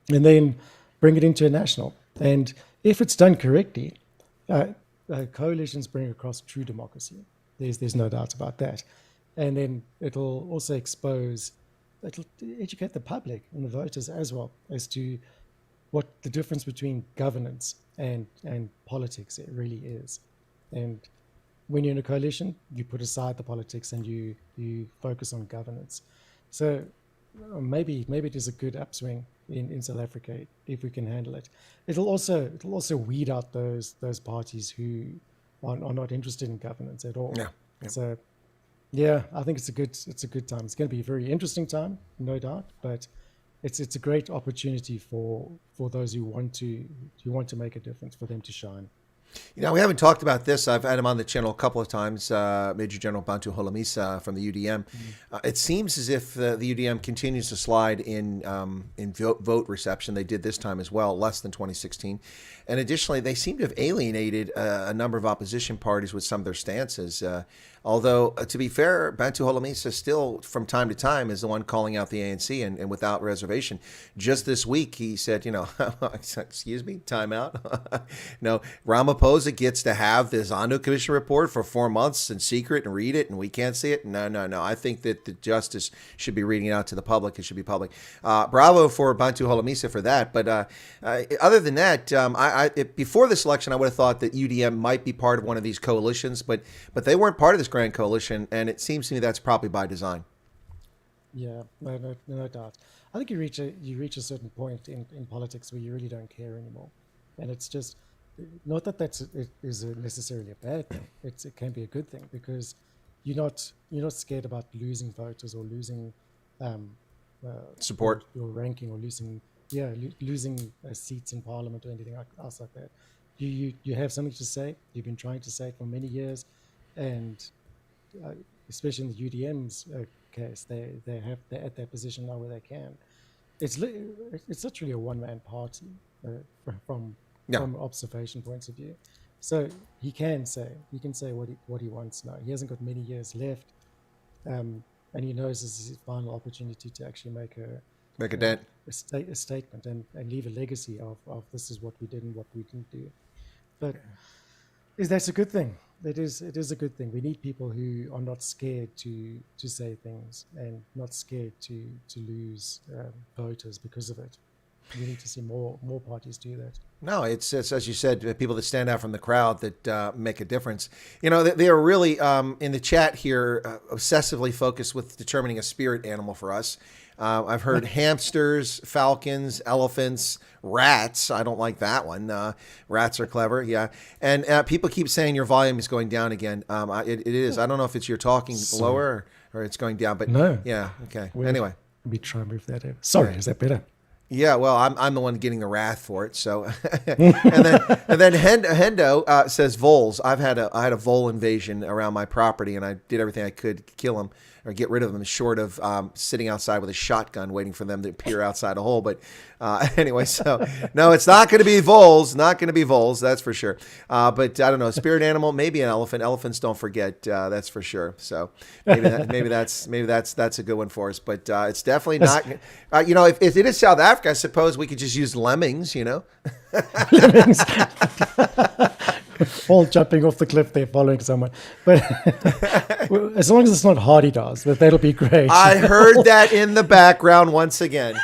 and then bring it into a national. And if it's done correctly, coalitions bring across true democracy. There's no doubt about that. And then it'll also it'll educate the public and the voters as well as to what the difference between governance and politics it really is. And when you're in a coalition, you put aside the politics and you focus on governance. So maybe it is a good upswing in South Africa if we can handle it. It'll also weed out those parties who are not interested in governance at all. Yeah. So yeah, I think it's a good time. It's going to be a very interesting time, no doubt, but it's a great opportunity for those who want to make a difference, for them to shine. We haven't talked about this. I've had him on the channel a couple of times, Major General Bantu Holomisa from the UDM. It seems as if the UDM continues to slide in vote reception. They did this time as well, less than 2016. And additionally, they seem to have alienated a number of opposition parties with some of their stances. Although, to be fair, Bantu Holomisa still, from time to time, is the one calling out the ANC and without reservation. Just this week, he said, excuse me, time out. No, Ramaphosa gets to have the Zondo Commission report for 4 months in secret and read it, and we can't see it. No. I think that the justice should be reading it out to the public. It should be public. Bravo for Bantu Holomisa for that. But other than that, before this election, I would have thought that UDM might be part of one of these coalitions, but they weren't part of this grand coalition, and it seems to me that's probably by design. Yeah, no doubt. I think you reach a certain point in politics where you really don't care anymore, and it's just not that is necessarily a bad thing. It can be a good thing, because you're not scared about losing voters or losing Support. your ranking or losing losing seats in parliament or anything else like that. You have something to say. You've been trying to say it for many years, and especially in the UDM's case, they're at that position now where they can. It's literally a one-man party from observation points of view. So he can say what he wants now. He hasn't got many years left, and he knows this is his final opportunity to actually make a dent, a statement, and leave a legacy of this is what we did and what we didn't do. But that's a good thing. It is a good thing. We need people who are not scared to say things and not scared to lose voters because of it. We need to see more parties do that. No, it's as you said, people that stand out from the crowd that make a difference. You know, they are really in the chat here obsessively focused with determining a spirit animal for us. I've heard hamsters, falcons, elephants, rats. I don't like that one. Rats are clever, yeah. And people keep saying your volume is going down again. It is. I don't know if it's you're talking lower or it's going down, but no. Yeah, okay. Anyway, let me try and move that over. Sorry, is that better? Yeah, well, I'm the one getting the wrath for it. So, and then Hendo says voles. I had a vole invasion around my property, and I did everything I could to kill them or get rid of them, short of sitting outside with a shotgun waiting for them to appear outside a hole. But anyway, so no, it's not going to be voles. Not going to be voles, that's for sure. But I don't know, spirit animal, maybe an elephant. Elephants don't forget, that's for sure. So maybe that's a good one for us. But it's definitely not. If it is South Africa, I suppose we could just use lemmings. Lemmings. All jumping off the cliff there, following someone. But as long as it's not hardy-dars, that'll be great. I heard that in the background once again.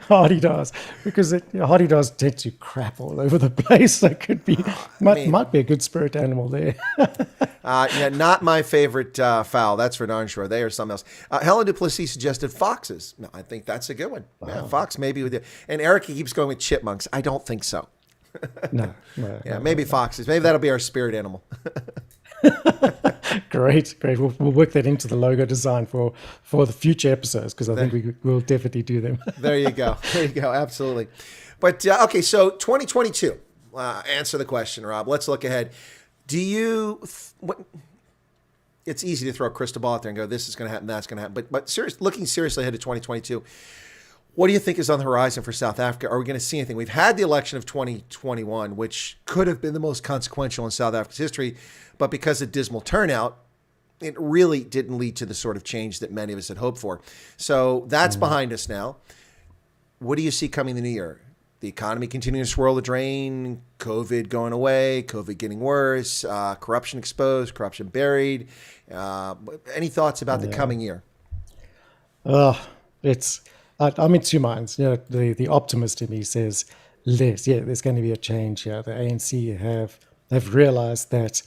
Hardy-dars, because hardy-dars tend to crap all over the place. So it could be might be a good spirit animal there. Not my favorite fowl. That's for darn sure. They are something else. Helen Duplessis suggested foxes. No, I think that's a good one. Wow. Yeah, fox maybe with you. And Eric keeps going with chipmunks. I don't think so. No, maybe foxes. Maybe that'll be our spirit animal. Great. We'll work that into the logo design for the future episodes, because I think we'll definitely do them. There you go. Absolutely. But okay, so 2022. Answer the question, Rob. Let's look ahead. It's easy to throw a crystal ball out there and go, this is going to happen, that's going to happen. But looking seriously ahead to 2022. What do you think is on the horizon for South Africa? Are we going to see anything? We've had the election of 2021, which could have been the most consequential in South Africa's history, but because of dismal turnout, it really didn't lead to the sort of change that many of us had hoped for. So that's behind us now. What do you see coming in the new year? The economy continuing to swirl the drain, COVID going away, COVID getting worse, corruption exposed, corruption buried. Any thoughts about the coming year? I'm in two minds. The optimist in me says, there's going to be a change here. The ANC have realized that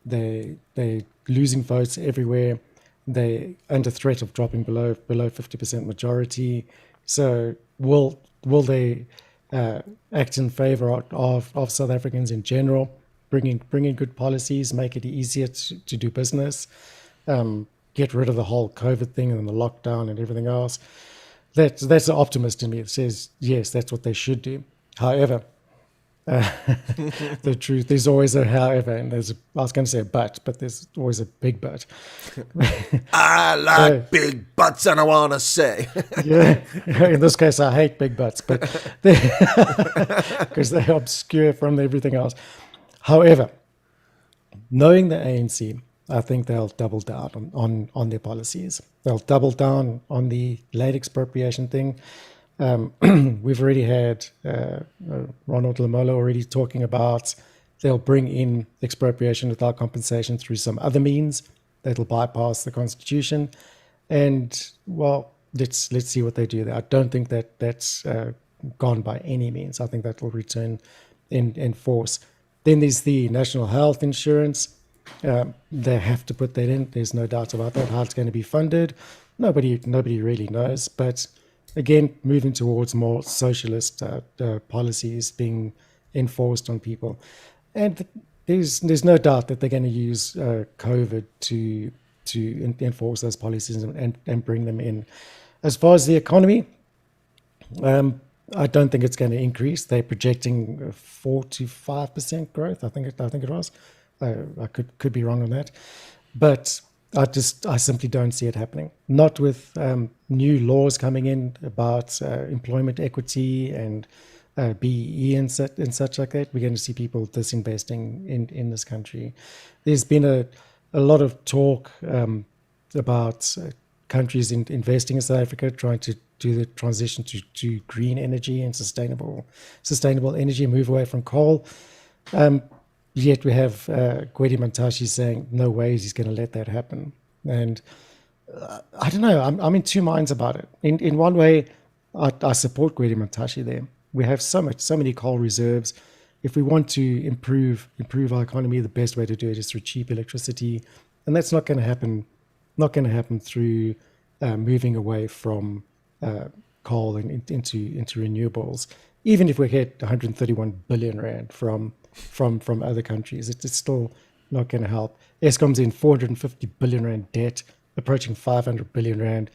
they're losing votes everywhere. They're under threat of dropping below 50% majority. So will they act in favor of South Africans in general, bringing good policies, make it easier to do business, get rid of the whole COVID thing and the lockdown and everything else? That's the optimist in me that says, yes, that's what they should do. However, the truth, there's always a however, and I was going to say a but there's always a big but. I like big butts, and I want to say. Yeah, in this case, I hate big butts, but because they're obscure from everything else. However, knowing the ANC, I think they'll double down on their policies. They'll double down on the land expropriation thing. We've already had Ronald Lamola already talking about they'll bring in expropriation without compensation through some other means that'll bypass the Constitution. And, well, let's see what they do there. I don't think that's gone by any means. I think that will return in force. Then there's the national health insurance. They have to put that in. There's no doubt about that. How it's going to be funded, nobody really knows. But again, moving towards more socialist policies being enforced on people. And there's no doubt that they're going to use COVID to enforce those policies and bring them in. As far as the economy, I don't think it's going to increase. They're projecting 4 to 5% growth. I think it was. I could be wrong on that, but I simply don't see it happening. Not with new laws coming in about employment equity and BEE and such like that. We're going to see people disinvesting in this country. There's been a lot of talk about countries investing in South Africa, trying to do the transition to green energy and sustainable energy, move away from coal. Yet we have Gwede Mantashe saying no ways he's going to let that happen. And I don't know, I'm in two minds about it. In one way, I support Gwede Mantashe there. We have so many coal reserves. If we want to improve our economy, the best way to do it is through cheap electricity, and that's not going to happen. Not going to happen through moving away from coal and into renewables. Even if we get 131 billion rand from other countries, it's still not going to help. Eskom's in 450 billion rand debt, approaching 500 billion rand.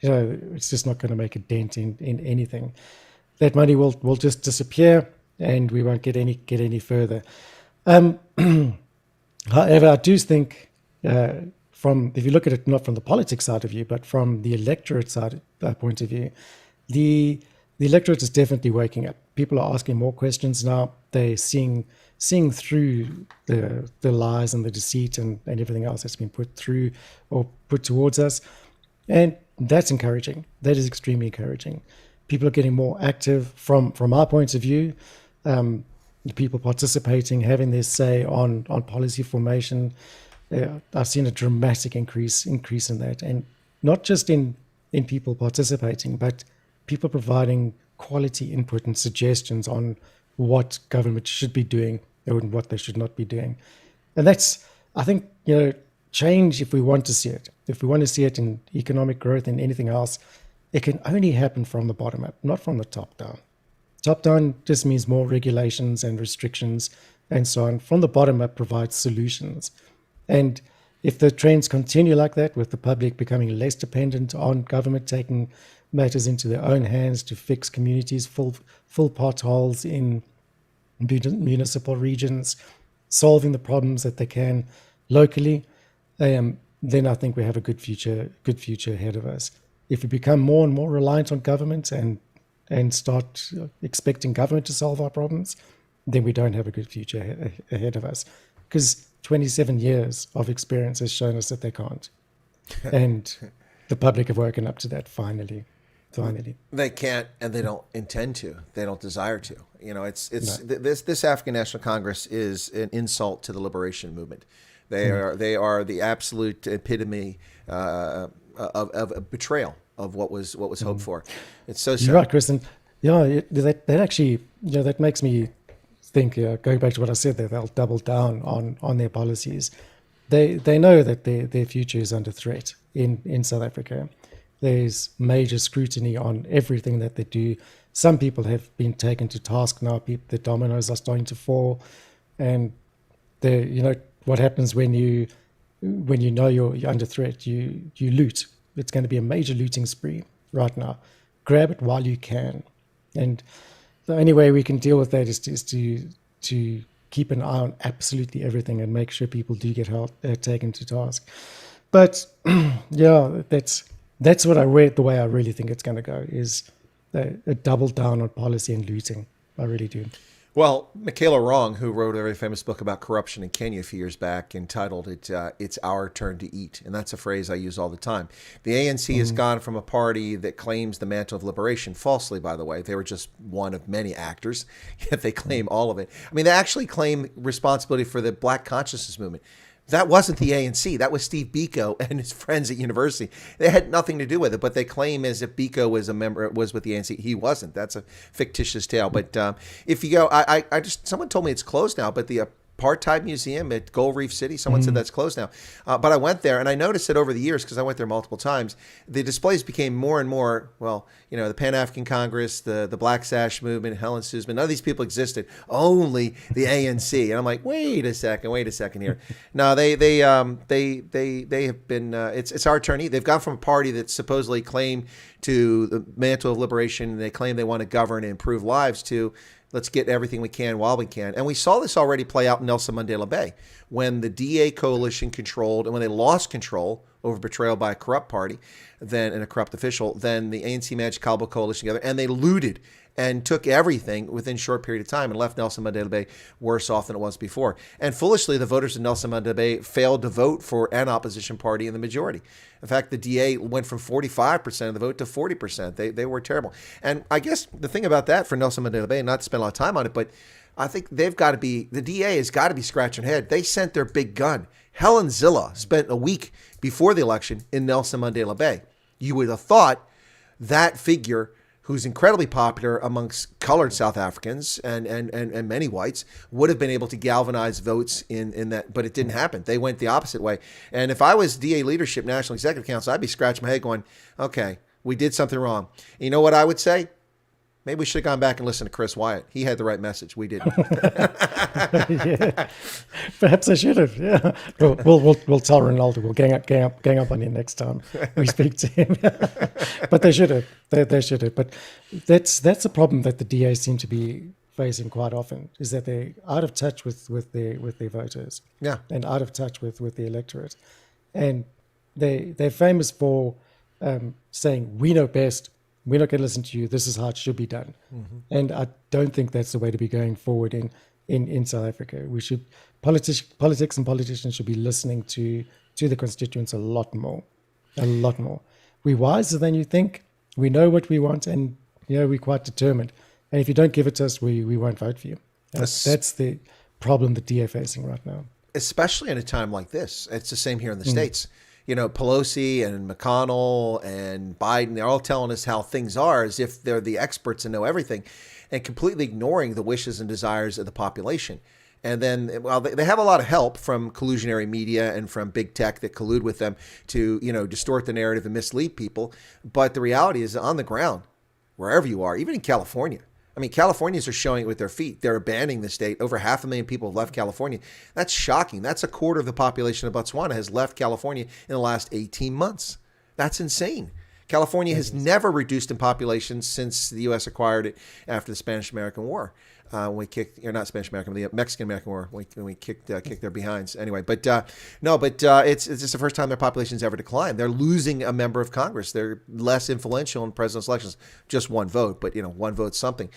It's just not going to make a dent in anything. That money will just disappear, and we won't get any further. However, I do think if you look at it not from the politics side of view, but from the electorate side point of view, the electorate is definitely waking up. People are asking more questions now. They're seeing through the lies and the deceit and everything else that's been put through or put towards us. And that's encouraging. That is extremely encouraging. People are getting more active from our point of view. People participating, having their say on policy formation. I've seen a dramatic increase in that, and not just in people participating, but people providing quality input and suggestions on what government should be doing and what they should not be doing. And that's, I think, change, if we want to see it. If we want to see it in economic growth and anything else, it can only happen from the bottom up, not from the top down. Top down just means more regulations and restrictions and so on. From the bottom up provides solutions. And if the trends continue like that, with the public becoming less dependent on government taking matters into their own hands to fix communities, full potholes in municipal regions, solving the problems that they can locally, then I think we have a good future ahead of us. If we become more and more reliant on government and start expecting government to solve our problems, then we don't have a good future ahead of us, because 27 years of experience has shown us that they can't. And the public have woken up to that finally. They can't, and they don't intend to. They don't desire to. This African National Congress is an insult to the liberation movement. They are the absolute epitome of betrayal of what was hoped for. It's so sad. You're right, Chris. And that actually, that makes me think, going back to what I said, that they'll double down on their policies. They know that their future is under threat in South Africa. There's major scrutiny on everything that they do. Some people have been taken to task now. The dominoes are starting to fall, and what happens when you know you're under threat? You loot. It's going to be a major looting spree right now. Grab it while you can, and the only way we can deal with that is to keep an eye on absolutely everything and make sure people do get taken to task. But that's what I read. The way I really think it's going to go is a double down on policy and looting. I really do. Well, Michaela Wrong, who wrote a very famous book about corruption in Kenya a few years back, entitled it, It's Our Turn to Eat. And that's a phrase I use all the time. The ANC has gone from a party that claims the mantle of liberation, falsely, by the way. They were just one of many actors, yet they claim all of it. I mean, they actually claim responsibility for the Black consciousness movement. That wasn't the ANC. That was Steve Biko and his friends at university. They had nothing to do with it, but they claim as if Biko was with the ANC. He wasn't. That's a fictitious tale. But if you go, someone told me it's closed now, but the apartheid museum at Gold Reef City. Someone said that's closed now. But I went there and I noticed that over the years, because I went there multiple times, the displays became more and more, well, the Pan-African Congress, the Black Sash movement, Helen Suzman, none of these people existed, only the ANC. And I'm like, wait a second here. No, they have been, it's our turn. They've gone from a party that supposedly claimed to the mantle of liberation, and they claim they want to govern and improve lives, to let's get everything we can while we can. And we saw this already play out in Nelson Mandela Bay when the DA coalition controlled, and when they lost control over betrayal by a corrupt party and a corrupt official, then the ANC managed to cobble a coalition together, and they looted and took everything within a short period of time and left Nelson Mandela Bay worse off than it was before. And foolishly, the voters of Nelson Mandela Bay failed to vote for an opposition party in the majority. In fact, the DA went from 45% of the vote to 40%. They were terrible. And I guess the thing about that for Nelson Mandela Bay, not to spend a lot of time on it, but I think the DA has got to be scratching their head. They sent their big gun. Helen Zille spent a week before the election in Nelson Mandela Bay. You would have thought that figure, who's incredibly popular amongst colored South Africans and many whites, would have been able to galvanize votes in that, but it didn't happen. They went the opposite way. And if I was DA leadership, National Executive Council, I'd be scratching my head going, okay, we did something wrong. You know what I would say? Maybe we should have gone back and listened to Chris Wyatt. He had the right message. We didn't. Yeah. Perhaps I should have. Yeah. We'll tell Ronaldo. We'll gang up on him next time we speak to him. But they should have. They should have. But that's a problem that the DA seem to be facing quite often, is that they're out of touch with their voters. Yeah. And out of touch with the electorate. And they're famous for saying, we know best. We're not going to listen to you. This is how it should be done. Mm-hmm. And I don't think that's the way to be going forward in South Africa. We should, politics and politicians should be listening to the constituents a lot more. We're wiser than you think. We know what we want, and we're quite determined. And if you don't give it to us, we won't vote for you. That's the problem the DA facing right now. Especially in a time like this. It's the same here in the States. Pelosi and McConnell and Biden, they're all telling us how things are as if they're the experts and know everything, and completely ignoring the wishes and desires of the population. And then, well, they have a lot of help from collusionary media and from big tech that collude with them to, distort the narrative and mislead people. But the reality is, on the ground, wherever you are, even in California, I mean, Californians are showing it with their feet. They're abandoning the state. Over 500,000 people have left California. That's shocking. That's a quarter of the population of Botswana has left California in the last 18 months. That's insane. California has never reduced in population since the U.S. acquired it after the Spanish-American War. When we kicked, or not Spanish-American, the Mexican-American War, when we kicked their behinds. Anyway, but it's just the first time their population's ever declined. They're losing a member of Congress. They're less influential in president's elections. Just one vote, but one vote's something.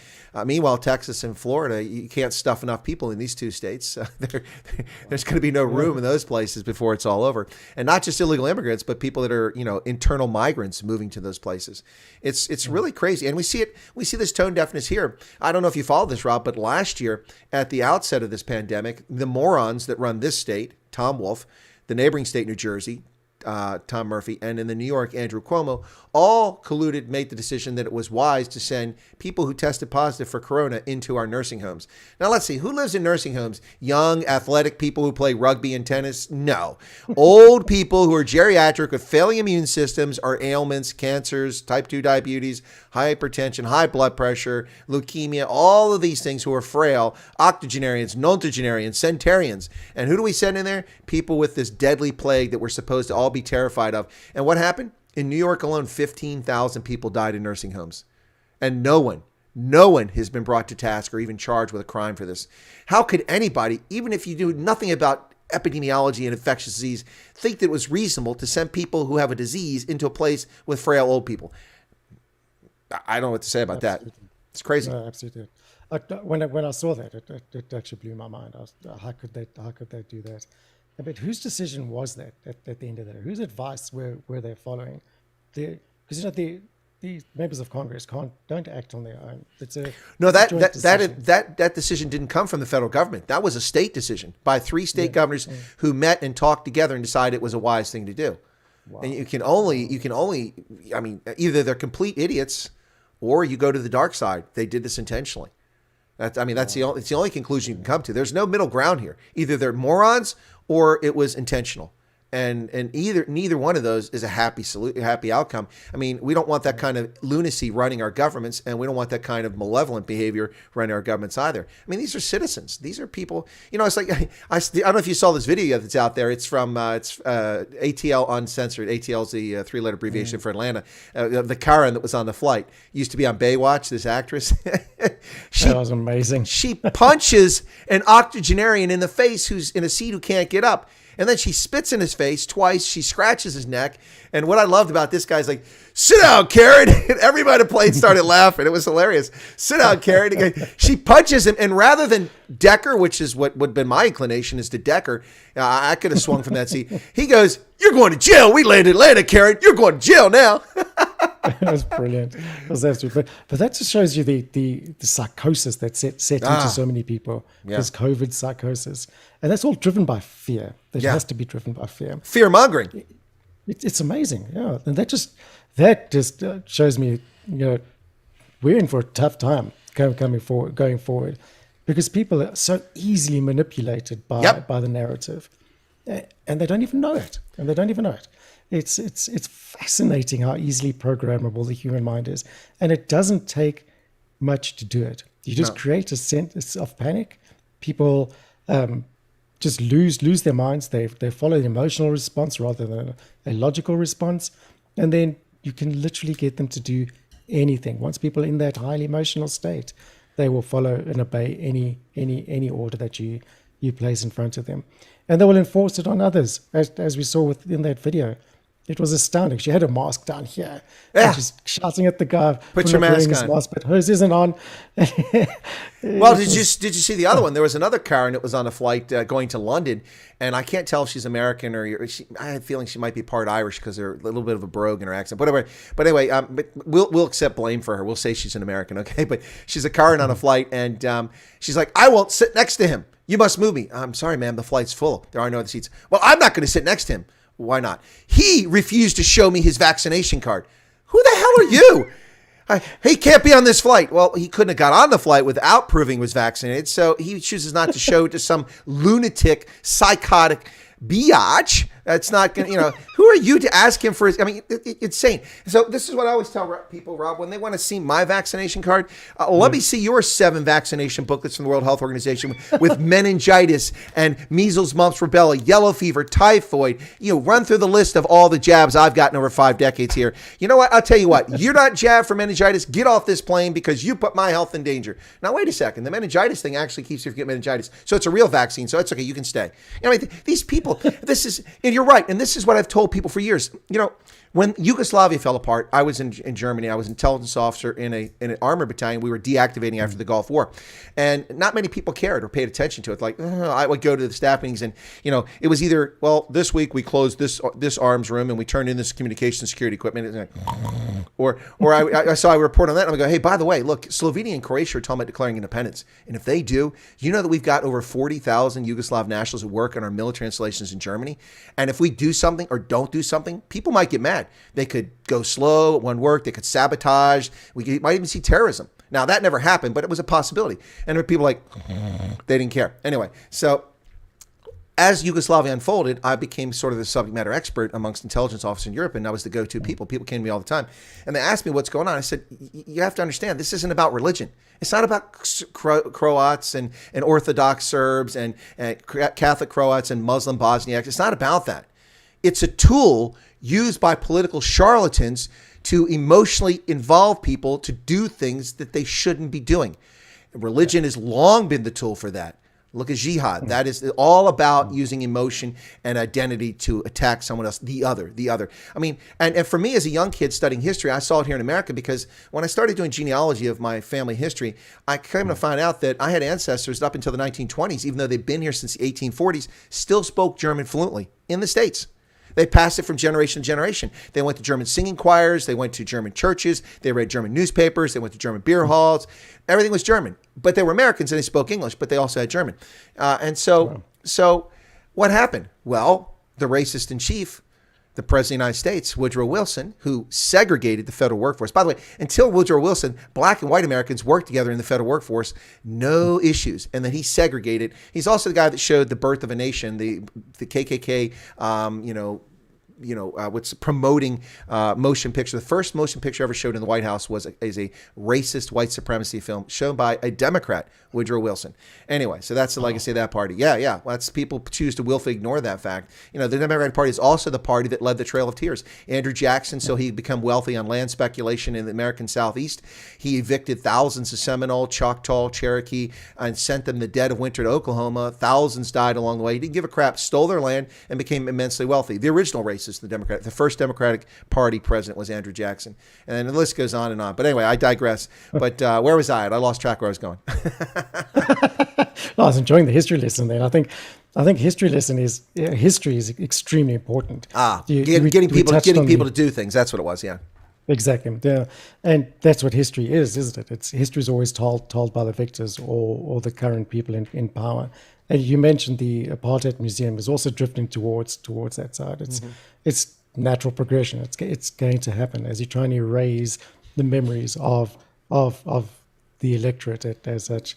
Meanwhile, Texas and Florida, you can't stuff enough people in these two states. There's going to be no room in those places before it's all over. And not just illegal immigrants, but people that are internal migrants moving to those places. It's really crazy, and we see it. We see this tone deafness here. I don't know if you followed this, Rob, but last year, at the outset of this pandemic, the morons that run this state, Tom Wolf, the neighboring state, New Jersey, Tom Murphy, and in the New York, Andrew Cuomo, all colluded, made the decision that it was wise to send people who tested positive for corona into our nursing homes. Now, let's see, who lives in nursing homes? Young, athletic people who play rugby and tennis? No. Old people who are geriatric with failing immune systems or ailments, cancers, type 2 diabetes, hypertension, high blood pressure, leukemia, all of these things who are frail, octogenarians, nontogenarians, centenarians. And who do we send in there? People with this deadly plague that we're supposed to all be terrified of. And what happened? In New York alone, 15,000 people died in nursing homes. And no one has been brought to task or even charged with a crime for this. How could anybody, even if you do nothing about epidemiology and infectious disease, think that it was reasonable to send people who have a disease into a place with frail old people? I don't know what to say about that. It's crazy. No, absolutely. When I saw that, it actually blew my mind. How could they do that? But whose decision was that at the end of the day? Whose advice were they following? Because the members of Congress don't act on their own. It's a that decision didn't come from the federal government. That was a state decision by 3 state governors who met and talked together and decided it was a wise thing to do. Wow. And you can only, I mean, either they're complete idiots or you go to the dark side. They did this intentionally. That's it's the only conclusion you can come to. There's no middle ground here. Either they're morons or it was intentional. And neither one of those is a happy outcome. I mean, we don't want that kind of lunacy running our governments, and we don't want that kind of malevolent behavior running our governments either. I mean, these are citizens. These are people. It's like I don't know if you saw this video that's out there. It's from ATL Uncensored. ATL is the three-letter abbreviation for Atlanta. The Karen that was on the flight used to be on Baywatch. This actress. That was amazing. She punches an octogenarian in the face who's in a seat who can't get up. And then she spits in his face twice. She scratches his neck. And what I loved about this guy's like, sit down, Karen. And everybody at the plane started laughing. It was hilarious. Sit down, Karen. She punches him. And rather than Decker, which is what would have been my inclination, is to Decker. I could have swung from that seat. He goes, you're going to jail. We landed, Karen. You're going to jail now. It was brilliant. It was absolutely, but that just shows you the psychosis that set into so many people. Yeah. This COVID psychosis, and that's all driven by fear. That has to be driven by fear. Fear mongering. It's amazing, yeah. And that just shows me, we're in for a tough time going forward, because people are so easily manipulated by the narrative, and they don't even know it. It's fascinating how easily programmable the human mind is, and it doesn't take much to do it. You just create a sense of panic. People just lose their minds. They follow the emotional response rather than a logical response, and then you can literally get them to do anything. Once people are in that highly emotional state, they will follow and obey any order that you place in front of them, and they will enforce it on others, as we saw within that video. It was astounding. She had a mask down here. Yeah. She's shouting at the guy, Put your mask on. Mask, but hers isn't on. Well, did you see the other one? There was another Karen that was on a flight going to London, and I can't tell if she's American or I had a feeling she might be part Irish because there's a little bit of a brogue in her accent. But anyway, but we'll accept blame for her. We'll say she's an American, okay? But she's a Karen on a flight, and she's like, I won't sit next to him. You must move me. I'm sorry, ma'am. The flight's full. There are no other seats. Well, I'm not going to sit next to him. Why not? He refused to show me his vaccination card. Who the hell are you? He can't be on this flight. Well, he couldn't have got on the flight without proving he was vaccinated. So he chooses not to show it to some lunatic, psychotic biatch. That's not going to, who are you to ask him for his, it's insane. So this is what I always tell people, Rob, when they want to see my vaccination card, let me see your 7 vaccination booklets from the World Health Organization with meningitis and measles, mumps, rubella, yellow fever, typhoid, run through the list of all the jabs I've gotten over 5 decades here. You know what? I'll tell you what, you're not jabbed for meningitis. Get off this plane because you put my health in danger. Now, wait a second. The meningitis thing actually keeps you from getting meningitis. So it's a real vaccine. So it's okay. You can stay. These people, and you're right. And this is what I've told people for years. When Yugoslavia fell apart, I was in Germany. I was an intelligence officer in an armor battalion. We were deactivating after the Gulf War. And not many people cared or paid attention to it. Like, I would go to the staff meetings and, it was either, well, this week we closed this arms room and we turned in this communication security equipment. Or I saw a report on that and I go, hey, by the way, look, Slovenia and Croatia are talking about declaring independence. And if they do, you know that we've got over 40,000 Yugoslav nationals who work on our military installations in Germany. And if we do something or don't do something, people might get mad. They could go slow, it wouldn't work. They could sabotage. We might even see terrorism. Now, that never happened, but it was a possibility. And there were people like, they didn't care. Anyway, so as Yugoslavia unfolded, I became sort of the subject matter expert amongst intelligence officers in Europe, and I was the go-to people. People came to me all the time. And they asked me what's going on. I said, you have to understand, this isn't about religion. It's not about Croats and Orthodox Serbs and Catholic Croats and Muslim Bosniaks. It's not about that. It's a tool used by political charlatans to emotionally involve people to do things that they shouldn't be doing. Religion has long been the tool for that. Look at jihad. That is all about using emotion and identity to attack someone else, the other. And for me as a young kid studying history, I saw it here in America because when I started doing genealogy of my family history, I came to find out that I had ancestors up until the 1920s, even though they've been here since the 1840s, still spoke German fluently in the States. They passed it from generation to generation. They went to German singing choirs. They went to German churches. They read German newspapers. They went to German beer halls. Everything was German. But they were Americans and they spoke English, but they also had German. So what happened? Well, the racist in chief the President of the United States, Woodrow Wilson, who segregated the federal workforce. By the way, until Woodrow Wilson, black and white Americans worked together in the federal workforce, no issues. And then he segregated. He's also the guy that showed the birth of a nation, the KKK, what's promoting motion picture. The first motion picture ever showed in the White House is a racist white supremacy film shown by a Democrat, Woodrow Wilson. Anyway, so that's the legacy of that party. Yeah. Well, that's people choose to willfully ignore that fact. The Democratic Party is also the party that led the Trail of Tears. Andrew Jackson, so he'd become wealthy on land speculation in the American Southeast. He evicted thousands of Seminole, Choctaw, Cherokee, and sent them the dead of winter to Oklahoma. Thousands died along the way. He didn't give a crap, stole their land, and became immensely wealthy. The original racist, the first Democratic Party president was Andrew Jackson. And then the list goes on and on. But anyway, I digress. But where was I at? I lost track where I was going. I was enjoying the history lesson there. I think history lesson is history is extremely important. Getting people to do things. That's what it was. Yeah. Exactly. Yeah. And that's what history is, isn't it? History is always told by the victors or the current people in power. And you mentioned the Apartheid Museum is also drifting towards that side. It's natural progression. It's going to happen as you're trying to erase the memories of the electorate as such.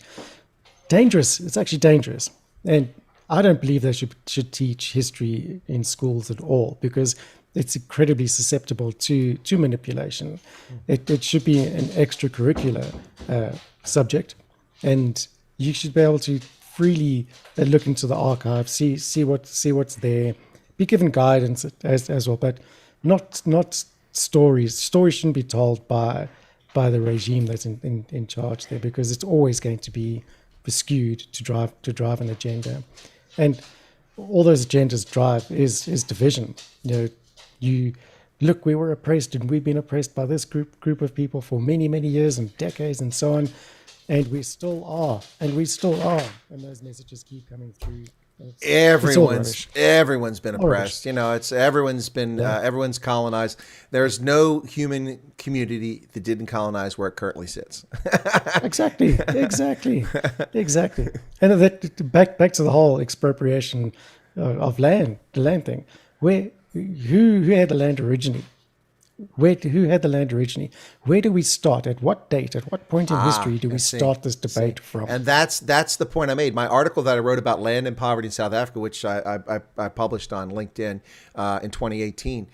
Dangerous. It's actually dangerous. And I don't believe they should teach history in schools at all, because it's incredibly susceptible to manipulation. It should be an extracurricular subject, and you should be able to freely look into the archive, see what's there, be given guidance as well, but not stories. Stories shouldn't be told by the regime that's in charge there, because it's always going to be skewed to drive an agenda, and all those agendas drive is division. You look, we were oppressed, and we've been oppressed by this group of people for many years and decades and so on, and we still are, and those messages keep coming through. Everyone's been oppressed. Everyone's colonized. There's no human community that didn't colonize where it currently sits. Exactly. And that back to the whole expropriation of land, the land thing. Who had the land originally? Who had the land originally? Where do we start? At what date? At what point in history do we start this debate from? And that's the point I made. My article that I wrote about land and poverty in South Africa, which I published on LinkedIn in 2018,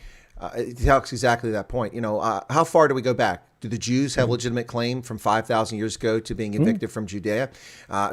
it talks exactly that point. How far do we go back? Do the Jews have legitimate claim from 5,000 years ago to being evicted from Judea?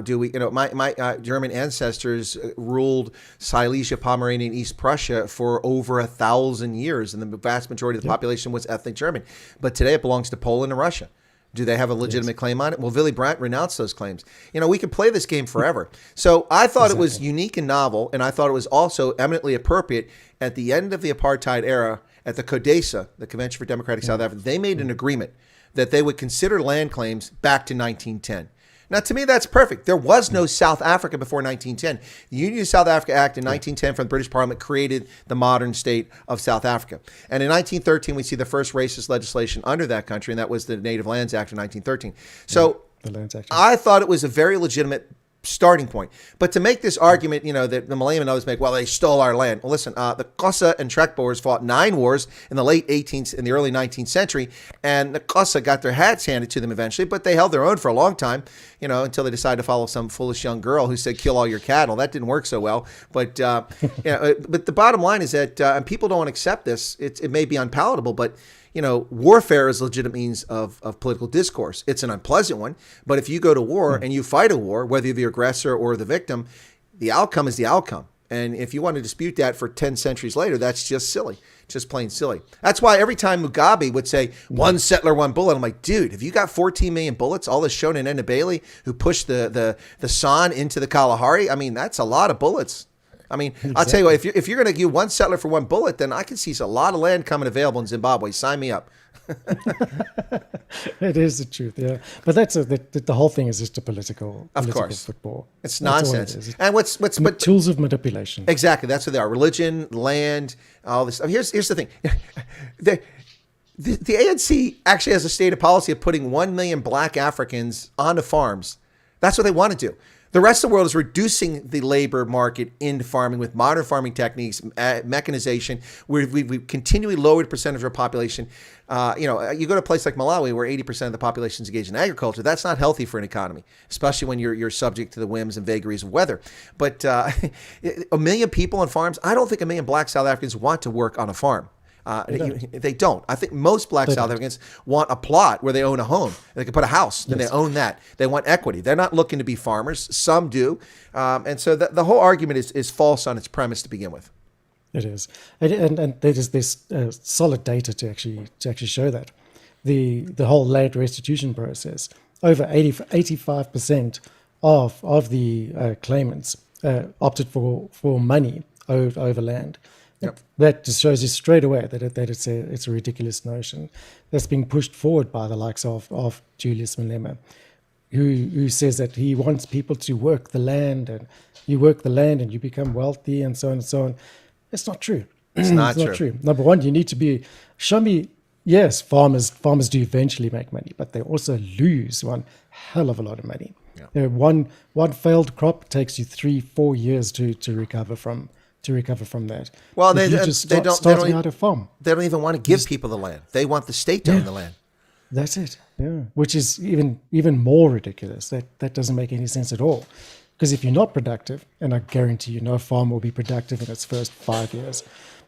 Do we? My German ancestors ruled Silesia, Pomerania, and East Prussia for over 1,000 years, and the vast majority of the population was ethnic German. But today it belongs to Poland and Russia. Do they have a legitimate claim on it? Well, Willy Brandt renounced those claims. We could play this game forever. So I thought it was unique and novel, and I thought it was also eminently appropriate at the end of the apartheid era. At the CODESA, the Convention for Democratic South Africa, they made an agreement that they would consider land claims back to 1910. Now, to me, that's perfect. There was no South Africa before 1910. The Union of South Africa Act in 1910 from the British Parliament created the modern state of South Africa. And in 1913, we see the first racist legislation under that country, and that was the Native Lands Act of 1913. So the Lands Act. I thought it was a very legitimate starting point. But to make this argument, that the Malayan and others make, well, they stole our land. Well, listen, the Xhosa and Trek Boers fought 9 wars in the late 18th and the early 19th century, and the Xhosa got their hats handed to them eventually, but they held their own for a long time, until they decided to follow some foolish young girl who said, kill all your cattle. That didn't work so well. But but the bottom line is that, and people don't accept this, it may be unpalatable, but warfare is a legitimate means of political discourse. It's an unpleasant one, but if you go to war and you fight a war, whether you're the aggressor or the victim, the outcome is the outcome. And if you want to dispute that for 10 centuries later, that's just silly, just plain silly. That's why every time Mugabe would say, one settler, one bullet, I'm like, dude, have you got 14 million bullets? All this shown in Ndebele who pushed the San into the Kalahari? I mean, that's a lot of bullets. I mean, exactly. I'll tell you what, if you're going to give one settler for one bullet, then I can see a lot of land coming available in Zimbabwe. Sign me up. It is the truth, yeah. But that's the whole thing is just a political football. It's nonsense. It and what's tools of manipulation. Exactly, that's what they are. Religion, land, all this. I mean, here's the thing. The ANC actually has a stated policy of putting 1 million black Africans onto farms. That's what they want to do. The rest of the world is reducing the labor market into farming with modern farming techniques, mechanization. We've continually lowered the percentage of our population. You go to a place like Malawi where 80% of the population is engaged in agriculture. That's not healthy for an economy, especially when you're subject to the whims and vagaries of weather. But 1 million people on farms, I don't think 1 million black South Africans want to work on a farm. They don't. I think most black South Africans want a plot where they own a home. They can put a house, then they own that. They want equity. They're not looking to be farmers. Some do. And so the whole argument is false on its premise to begin with. It is. And there's this solid data to actually show that. The whole land restitution process, over 85% of the claimants opted for money over land. Yep. That just shows you straight away that it's a ridiculous notion that's being pushed forward by the likes of Julius Malema, who says that he wants people to work the land, and you work the land and you become wealthy and so on and so on. It's not true. It's not true. Number one, you need to show me. Yes, farmers do eventually make money, but they also lose one hell of a lot of money. Yeah. One failed crop takes you 3-4 years to recover from. That. Well, they don't even want to give people the land. They want the state to own the land. That's it. Yeah, which is even more ridiculous. That doesn't make any sense at all. Because if you're not productive, and I guarantee you no farm will be productive in its first 5 years,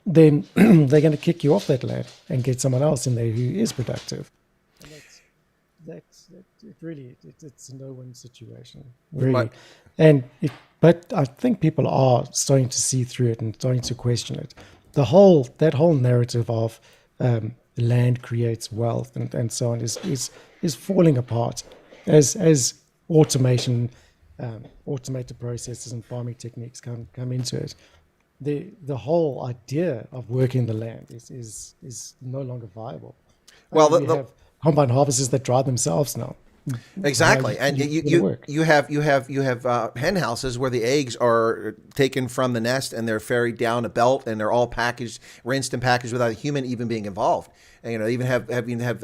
then they're going to kick you off that land and get someone else in there who is productive. And it's a no-win situation, really. But I think people are starting to see through it and starting to question it. That whole narrative of land creates wealth and so on is falling apart as automation, automated processes and farming techniques come into it. The whole idea of working the land is no longer viable. Well, we have combine harvesters that drive themselves now. Exactly, and you have hen houses where the eggs are taken from the nest and they're ferried down a belt and they're all packaged, rinsed and packaged without a human even being involved. And, even have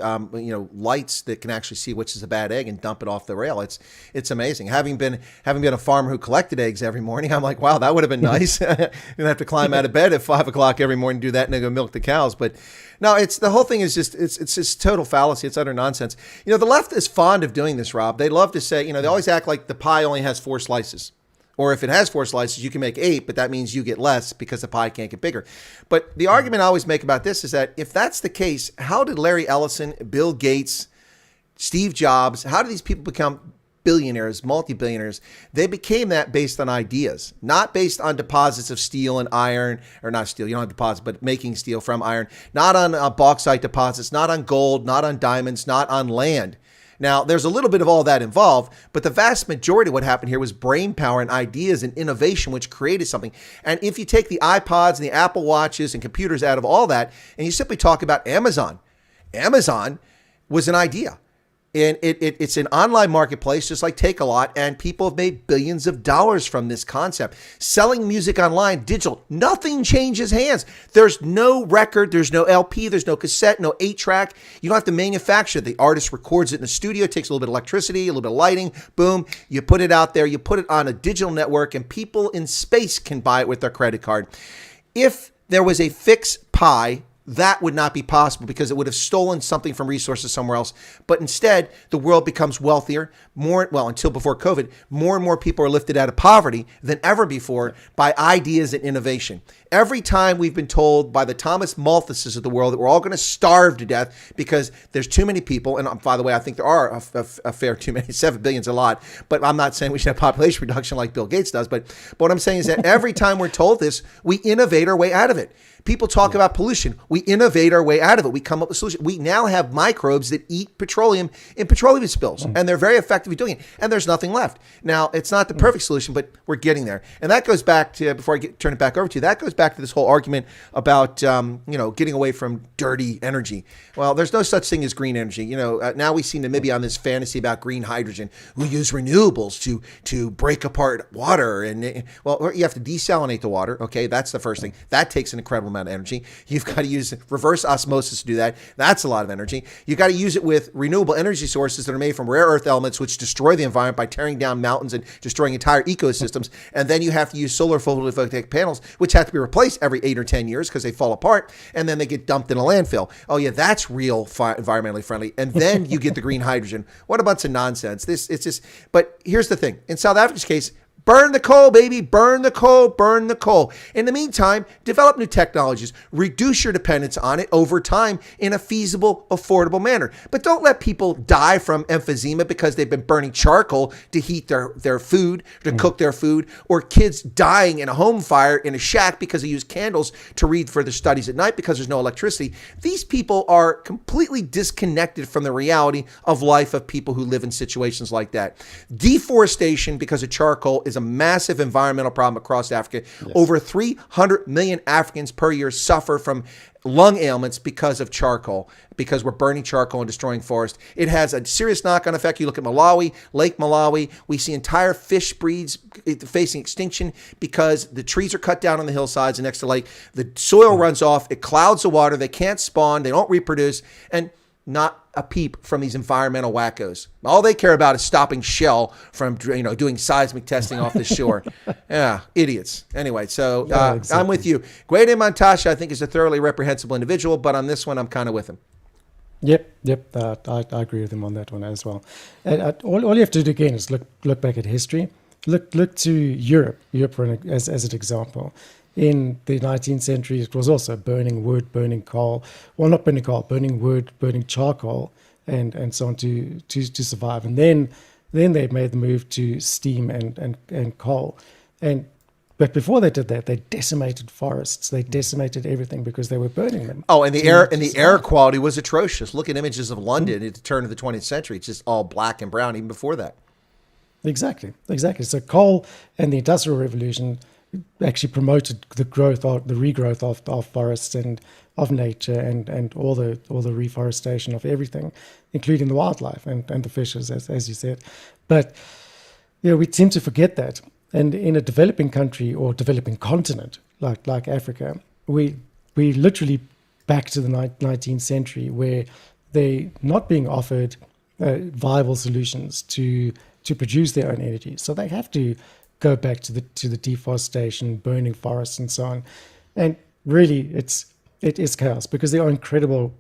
lights that can actually see which is a bad egg and dump it off the rail. It's amazing. Having been a farmer who collected eggs every morning, I'm like, wow, that would have been nice. You don't have to climb out of bed at 5 o'clock every morning, do that, and then go milk the cows. But no, the whole thing is just total fallacy. It's utter nonsense. The left is fond of doing this, Rob. They love to say, they always act like the pie only has 4 slices. Or if it has 4 slices, you can make 8, but that means you get less because the pie can't get bigger. But the argument I always make about this is that if that's the case, how did Larry Ellison, Bill Gates, Steve Jobs, how did these people become billionaires, multi-billionaires? They became that based on ideas, not based on deposits of steel and iron, or not steel, you don't have deposits, but making steel from iron, not on bauxite deposits, not on gold, not on diamonds, not on land. Now, there's a little bit of all that involved, but the vast majority of what happened here was brain power and ideas and innovation, which created something. And if you take the iPods and the Apple Watches and computers out of all that, and you simply talk about Amazon was an idea. And it's an online marketplace, just like Take-A-Lot, and people have made billions of dollars from this concept. Selling music online, digital, nothing changes hands. There's no record, there's no LP, there's no cassette, no 8-track. You don't have to manufacture it. The artist records it in the studio, it takes a little bit of electricity, a little bit of lighting, boom, you put it out there, you put it on a digital network, and people in space can buy it with their credit card. If there was a fixed pie, that would not be possible because it would have stolen something from resources somewhere else. But instead, the world becomes wealthier. Until before COVID, more and more people are lifted out of poverty than ever before by ideas and innovation. Every time we've been told by the Thomas Malthuses of the world that we're all going to starve to death because there's too many people, and by the way, I think there are a fair too many, 7 billion's a lot, but I'm not saying we should have population reduction like Bill Gates does, but what I'm saying is that every time we're told this, we innovate our way out of it. People talk about pollution. We innovate our way out of it. We come up with solutions. We now have microbes that eat petroleum in petroleum spills, and they're very effective at doing it, and there's nothing left. Now, it's not the perfect solution, but we're getting there. And that goes back to, before I turn it back over to you, that goes back to this whole argument about, getting away from dirty energy. Well, there's no such thing as green energy. Now we see Namibia on this fantasy about green hydrogen. We use renewables to break apart water. And, you have to desalinate the water. Okay, that's the first thing. That takes an incredible amount of energy. You've got to use use reverse osmosis to do that. That's a lot of energy. You got to use it with renewable energy sources that are made from rare earth elements, which destroy the environment by tearing down mountains and destroying entire ecosystems. And then you have to use solar photovoltaic panels, which have to be replaced every 8 or 10 years because they fall apart, and then they get dumped in a landfill. Oh yeah, that's real environmentally friendly. And then you get the green hydrogen. What a bunch of nonsense. It's just. But here's the thing: in South Africa's case, burn the coal, baby. Burn the coal. Burn the coal. In the meantime, develop new technologies. Reduce your dependence on it over time in a feasible, affordable manner. But don't let people die from emphysema because they've been burning charcoal to heat their food, to cook their food, or kids dying in a home fire in a shack because they use candles to read for their studies at night because there's no electricity. These people are completely disconnected from the reality of life of people who live in situations like that. Deforestation because of charcoal is a massive environmental problem across Africa. Yes. Over 300 million Africans per year suffer from lung ailments because of charcoal, because we're burning charcoal and destroying forest. It has a serious knock-on effect. You look at Malawi, Lake Malawi, we see entire fish breeds facing extinction because the trees are cut down on the hillsides and next to the lake. The soil runs off, it clouds the water, they can't spawn, they don't reproduce, and not a peep from these environmental wackos. All they care about is stopping Shell from, doing seismic testing off the shore. Yeah, idiots. Anyway, so exactly. I'm with you. Gwede Mantashe, I think, is a thoroughly reprehensible individual, but on this one, I'm kind of with him. Yep. I agree with him on that one as well. All you have to do again is look back at history. Look to Europe as an example. In the 19th century, it was also burning wood, burning coal. Well, not burning coal, burning wood, burning charcoal, and so on to survive. And then they made the move to steam and coal. But before they did that, they decimated forests. They decimated everything because they were burning them. Oh, and the air quality was atrocious. Look at images of London at the turn of the 20th century. It's just all black and brown even before that. Exactly. So coal and the Industrial Revolution actually promoted the regrowth of forests and of nature and all the reforestation of everything, including the wildlife and the fishes, as you said. But we tend to forget that. And in a developing country or developing continent like Africa, we literally back to the 19th century where they're not being offered viable solutions to produce their own energy. So they have to go back to the deforestation, burning forests, and so on. And really, it is chaos because there are incredible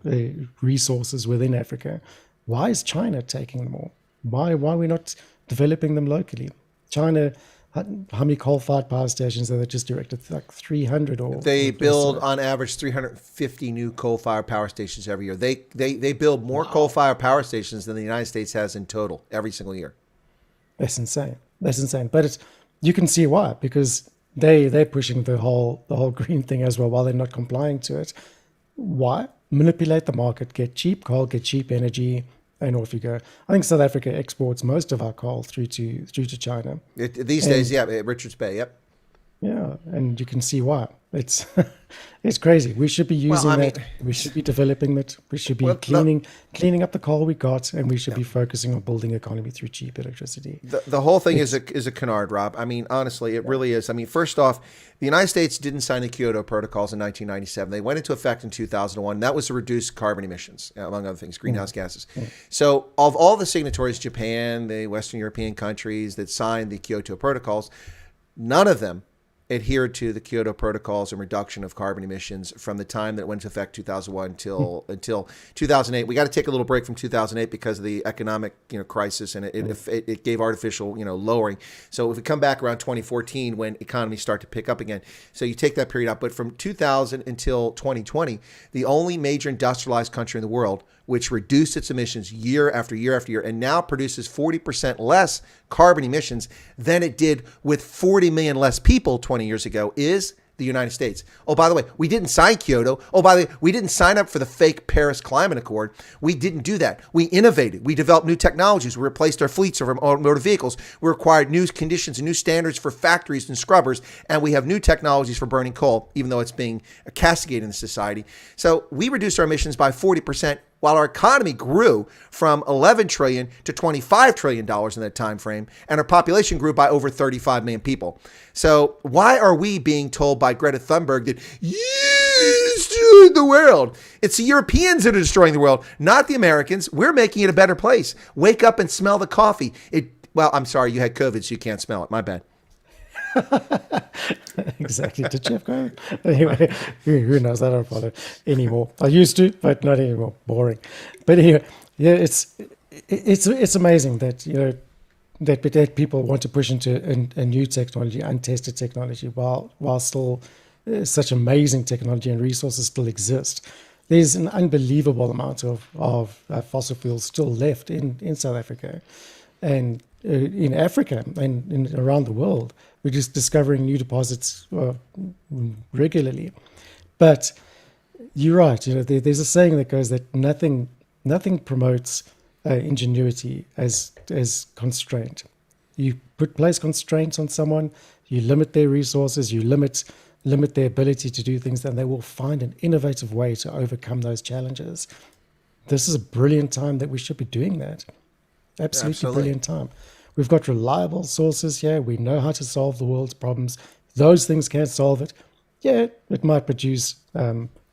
resources within Africa. Why is China taking them all? Why are we not developing them locally? China, how many coal-fired power stations have they just directed? Like 300 or they build on average 350 new coal-fired power stations every year. They build more coal-fired power stations than the United States has in total every single year. That's insane. But you can see why, because they're pushing the whole green thing as well while they're not complying to it. Why? Manipulate the market, get cheap coal, get cheap energy, and off you go. I think South Africa exports most of our coal through to China. These days, Richards Bay, yep. Yeah, and you can see why. It's it's crazy. We should be using that. We should be developing it. We should be cleaning up the coal we got, and we should be focusing on building economy through cheap electricity. The whole thing is a canard, Rob. I mean, honestly, it really is. I mean, first off, the United States didn't sign the Kyoto Protocols in 1997. They went into effect in 2001. That was to reduce carbon emissions, among other things, greenhouse gases. So of all the signatories, Japan, the Western European countries that signed the Kyoto Protocols, none of them adhered to the Kyoto Protocols and reduction of carbon emissions from the time that it went into effect 2001 until 2008. We got to take a little break from 2008 because of the economic crisis, and it gave artificial lowering. So if we come back around 2014 when economies start to pick up again, so you take that period out. But from 2000 until 2020, the only major industrialized country in the world which reduced its emissions year after year after year and now produces 40% less carbon emissions than it did with 40 million less people 20 years ago, is the United States. Oh, by the way, we didn't sign Kyoto. Oh, by the way, we didn't sign up for the fake Paris Climate Accord. We didn't do that. We innovated. We developed new technologies. We replaced our fleets of motor vehicles. We required new conditions and new standards for factories and scrubbers. And we have new technologies for burning coal, even though it's being castigated in society. So we reduced our emissions by 40%. While our economy grew from $11 trillion to $25 trillion in that time frame, and our population grew by over 35 million people. So why are we being told by Greta Thunberg that you destroying the world. It's the Europeans that are destroying the world, not the Americans. We're making it a better place. Wake up and smell the coffee. Well, I'm sorry, you had COVID, so you can't smell it. My bad. Exactly. Did you have COVID? Anyway, who knows? I don't follow anymore. I used to, but not anymore. Boring. But anyway, yeah, it's amazing that that people want to push into a new technology, untested technology, while still such amazing technology and resources still exist. There's an unbelievable amount of fossil fuels still left in South Africa, and in Africa and around the world. We're just discovering new deposits regularly. But you're right. There's a saying that goes that nothing promotes ingenuity as constraint. You place constraints on someone, you limit their resources, you limit their ability to do things, and they will find an innovative way to overcome those challenges. This is a brilliant time that we should be doing that. Absolutely brilliant time. We've got reliable sources here. We know how to solve the world's problems. Those things can't solve it. Yeah, it might produce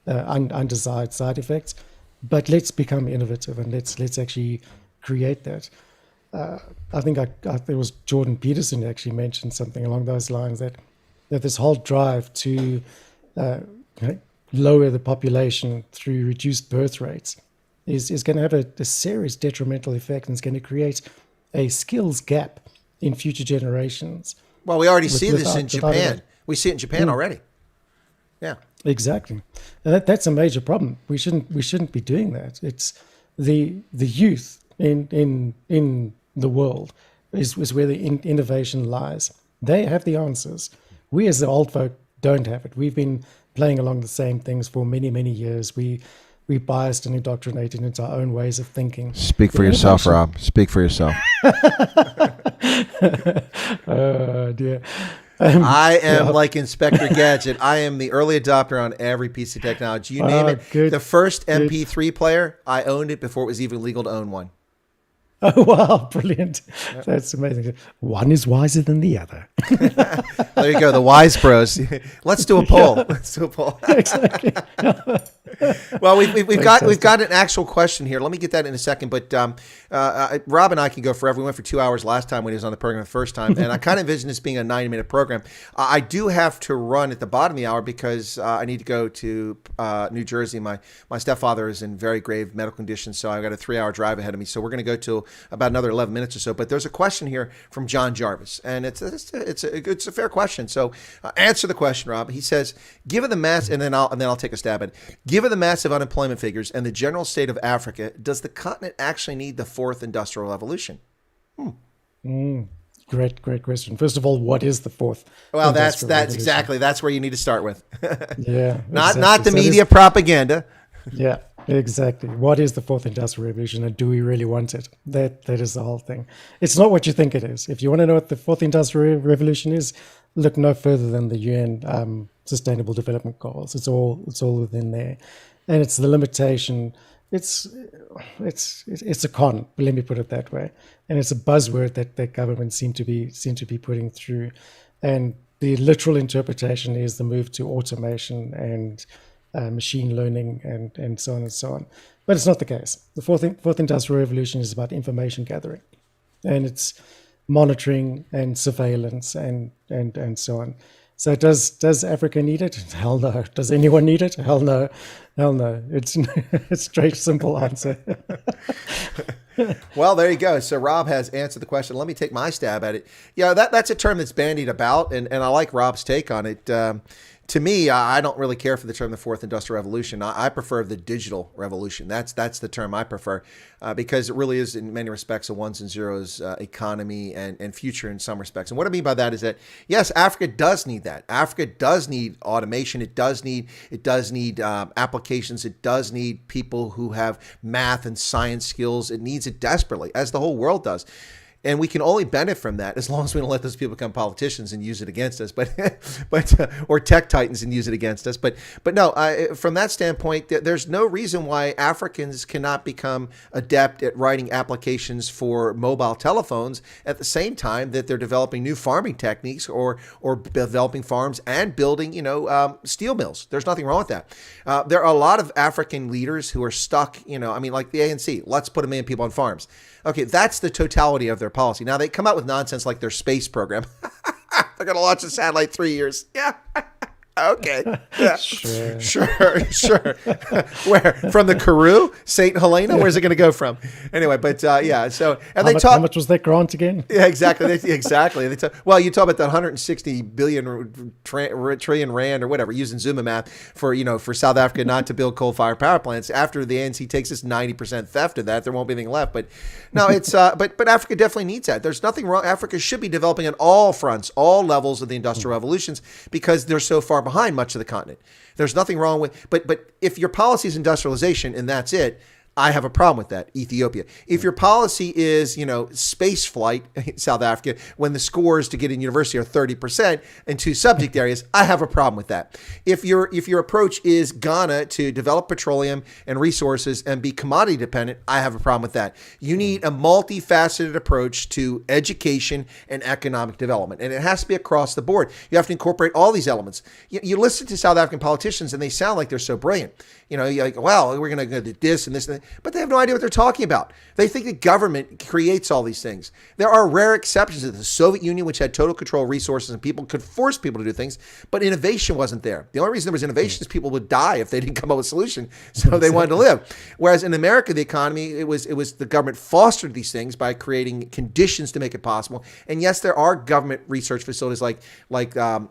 undesired side effects, but let's become innovative and let's actually create that. I think there was Jordan Peterson who actually mentioned something along those lines, that this whole drive to lower the population through reduced birth rates is going to have a serious detrimental effect, and it's going to create a skills gap in future generations. Well, we already see this in Japan. We see it in Japan already. Yeah, exactly. And that's a major problem. We shouldn't be doing that. It's the youth in the world is where the innovation lies. They have the answers. We as the old folk don't have it. We've been playing along the same things for many, many years. We biased and indoctrinated into our own ways of thinking. Speak for yourself, Rob. Speak for yourself. Oh, dear. I am like Inspector Gadget. I am the early adopter on every piece of technology. You name it. Good, the first MP3 player, I owned it before it was even legal to own one. Oh, wow. Brilliant. Yep. That's amazing. One is wiser than the other. There you go. The wise bros. Let's do a poll. Let's do a poll. Exactly. Well, we've got an actual question here. Let me get that in a second. But Rob and I can go forever. We went for 2 hours last time when he was on the program the first time, and I kind of envision this being a 90-minute program. I do have to run at the bottom of the hour because I need to go to New Jersey. My stepfather is in very grave medical conditions, so I've got a 3-hour drive ahead of me. So we're going to go to about another 11 minutes or so. But there's a question here from John Jarvis, and it's a fair question. So answer the question, Rob. He says, given the mass, and then I'll take a stab at it. Given the massive unemployment figures and the general state of Africa, does the continent actually need the fourth industrial revolution? Great question. First of all, what is the fourth? Well, that's exactly where you need to start with. Yeah, not the media propaganda. Yeah, exactly. What is the fourth industrial revolution, and do we really want it? That is the whole thing. It's not what you think it is. If you want to know what the fourth industrial revolution is, look no further than the UN Sustainable Development Goals. It's all within there, and it's the limitation. It's a con. Let me put it that way, and it's a buzzword that governments seem to be putting through, and the literal interpretation is the move to automation and machine learning and so on and so on. But it's not the case. The fourth industrial revolution is about information gathering, and it's monitoring and surveillance and so on. So does Africa need it? Hell no. Does anyone need it? Hell no. It's a straight, simple answer. Well, there you go. So Rob has answered the question. Let me take my stab at it. Yeah, that's a term that's bandied about, and I like Rob's take on it. To me, I don't really care for the term the fourth industrial revolution. I prefer the digital revolution. That's the term I prefer because it really is in many respects a ones and zeros economy and future in some respects. And what I mean by that is that, yes, Africa does need that. Africa does need automation. It does need applications. It does need people who have math and science skills. It needs it desperately, as the whole world does. And we can only benefit from that as long as we don't let those people become politicians and use it against us, or tech titans and use it against us. But no, from that standpoint, there's no reason why Africans cannot become adept at writing applications for mobile telephones at the same time that they're developing new farming techniques or developing farms and building, steel mills. There's nothing wrong with that. There are a lot of African leaders who are stuck, like the ANC. Let's put 1 million people on farms. Okay, that's the totality of their policy. Now, they come out with nonsense like their space program. They're going to launch a satellite 3 years. Yeah. Okay. Yeah. Sure. Where? From the Karoo? St. Helena? Where's it going to go from? Anyway, but yeah. So, and how much was that grant again? Yeah, exactly. Exactly. Well, you talk about that 160 billion trillion rand or whatever, using Zuma math for South Africa not to build coal-fired power plants. After the ANC takes this 90% theft of that, there won't be anything left. But no, it's but Africa definitely needs that. There's nothing wrong. Africa should be developing on all fronts, all levels of the industrial revolutions, because they're so far behind much of the continent. There's nothing wrong with, but if your policy is industrialization and that's it, I have a problem with that, Ethiopia. If your policy is, space flight, South Africa, when the scores to get in university are 30% in 2 subject areas, I have a problem with that. If your approach is Ghana to develop petroleum and resources and be commodity dependent, I have a problem with that. You need a multifaceted approach to education and economic development, and it has to be across the board. You have to incorporate all these elements. You listen to South African politicians, and they sound like they're so brilliant. You're like, well, we're going to do this and this and that. But they have no idea what they're talking about. They think the government creates all these things. There are rare exceptions to the Soviet Union, which had total control of resources and people could force people to do things, but innovation wasn't there. The only reason there was innovation is people would die if they didn't come up with a solution, so they wanted to live. Whereas in America, the economy, it was the government fostered these things by creating conditions to make it possible. And yes, there are government research facilities like the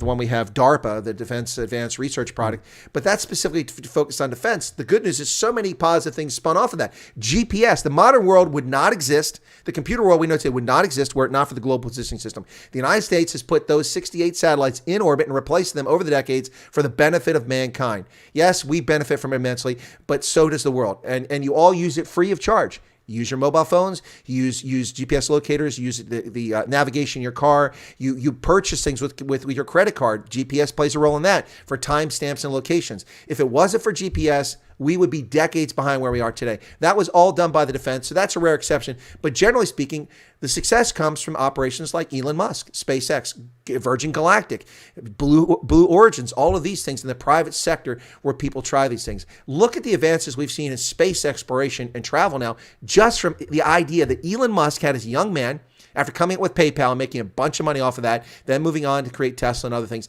one we have, DARPA, the Defense Advanced Research Project, but that's specifically focused on defense. The good news is so many positive things spun off of that. GPS, the modern world would not exist. The computer world we know today would not exist were it not for the global positioning system. The United States has put those 68 satellites in orbit and replaced them over the decades for the benefit of mankind. Yes, we benefit from it immensely, but so does the world. And you all use it free of charge. Use your mobile phones, use GPS locators, use the navigation in your car. You purchase things with your credit card. GPS plays a role in that for timestamps and locations. If it wasn't for GPS, we would be decades behind where we are today. That was all done by the defense, so that's a rare exception. But generally speaking, the success comes from operations like Elon Musk, SpaceX, Virgin Galactic, Blue Origins, all of these things in the private sector where people try these things. Look at the advances we've seen in space exploration and travel now, just from the idea that Elon Musk had as a young man, after coming up with PayPal and making a bunch of money off of that, then moving on to create Tesla and other things.